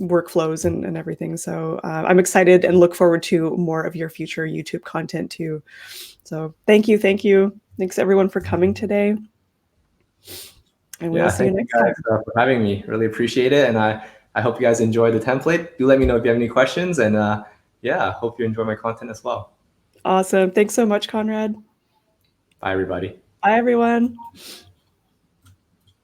workflows and everything. So I'm excited and look forward to more of your future YouTube content too. So thank you. Thanks everyone for coming today. And we'll see you next time. Thank you guys for having me. Really appreciate it. And I hope you guys enjoy the template. Do let me know if you have any questions. And yeah, hope you enjoy my content as well. Awesome. Thanks so much, Conrad. Bye, everybody. Bye, everyone.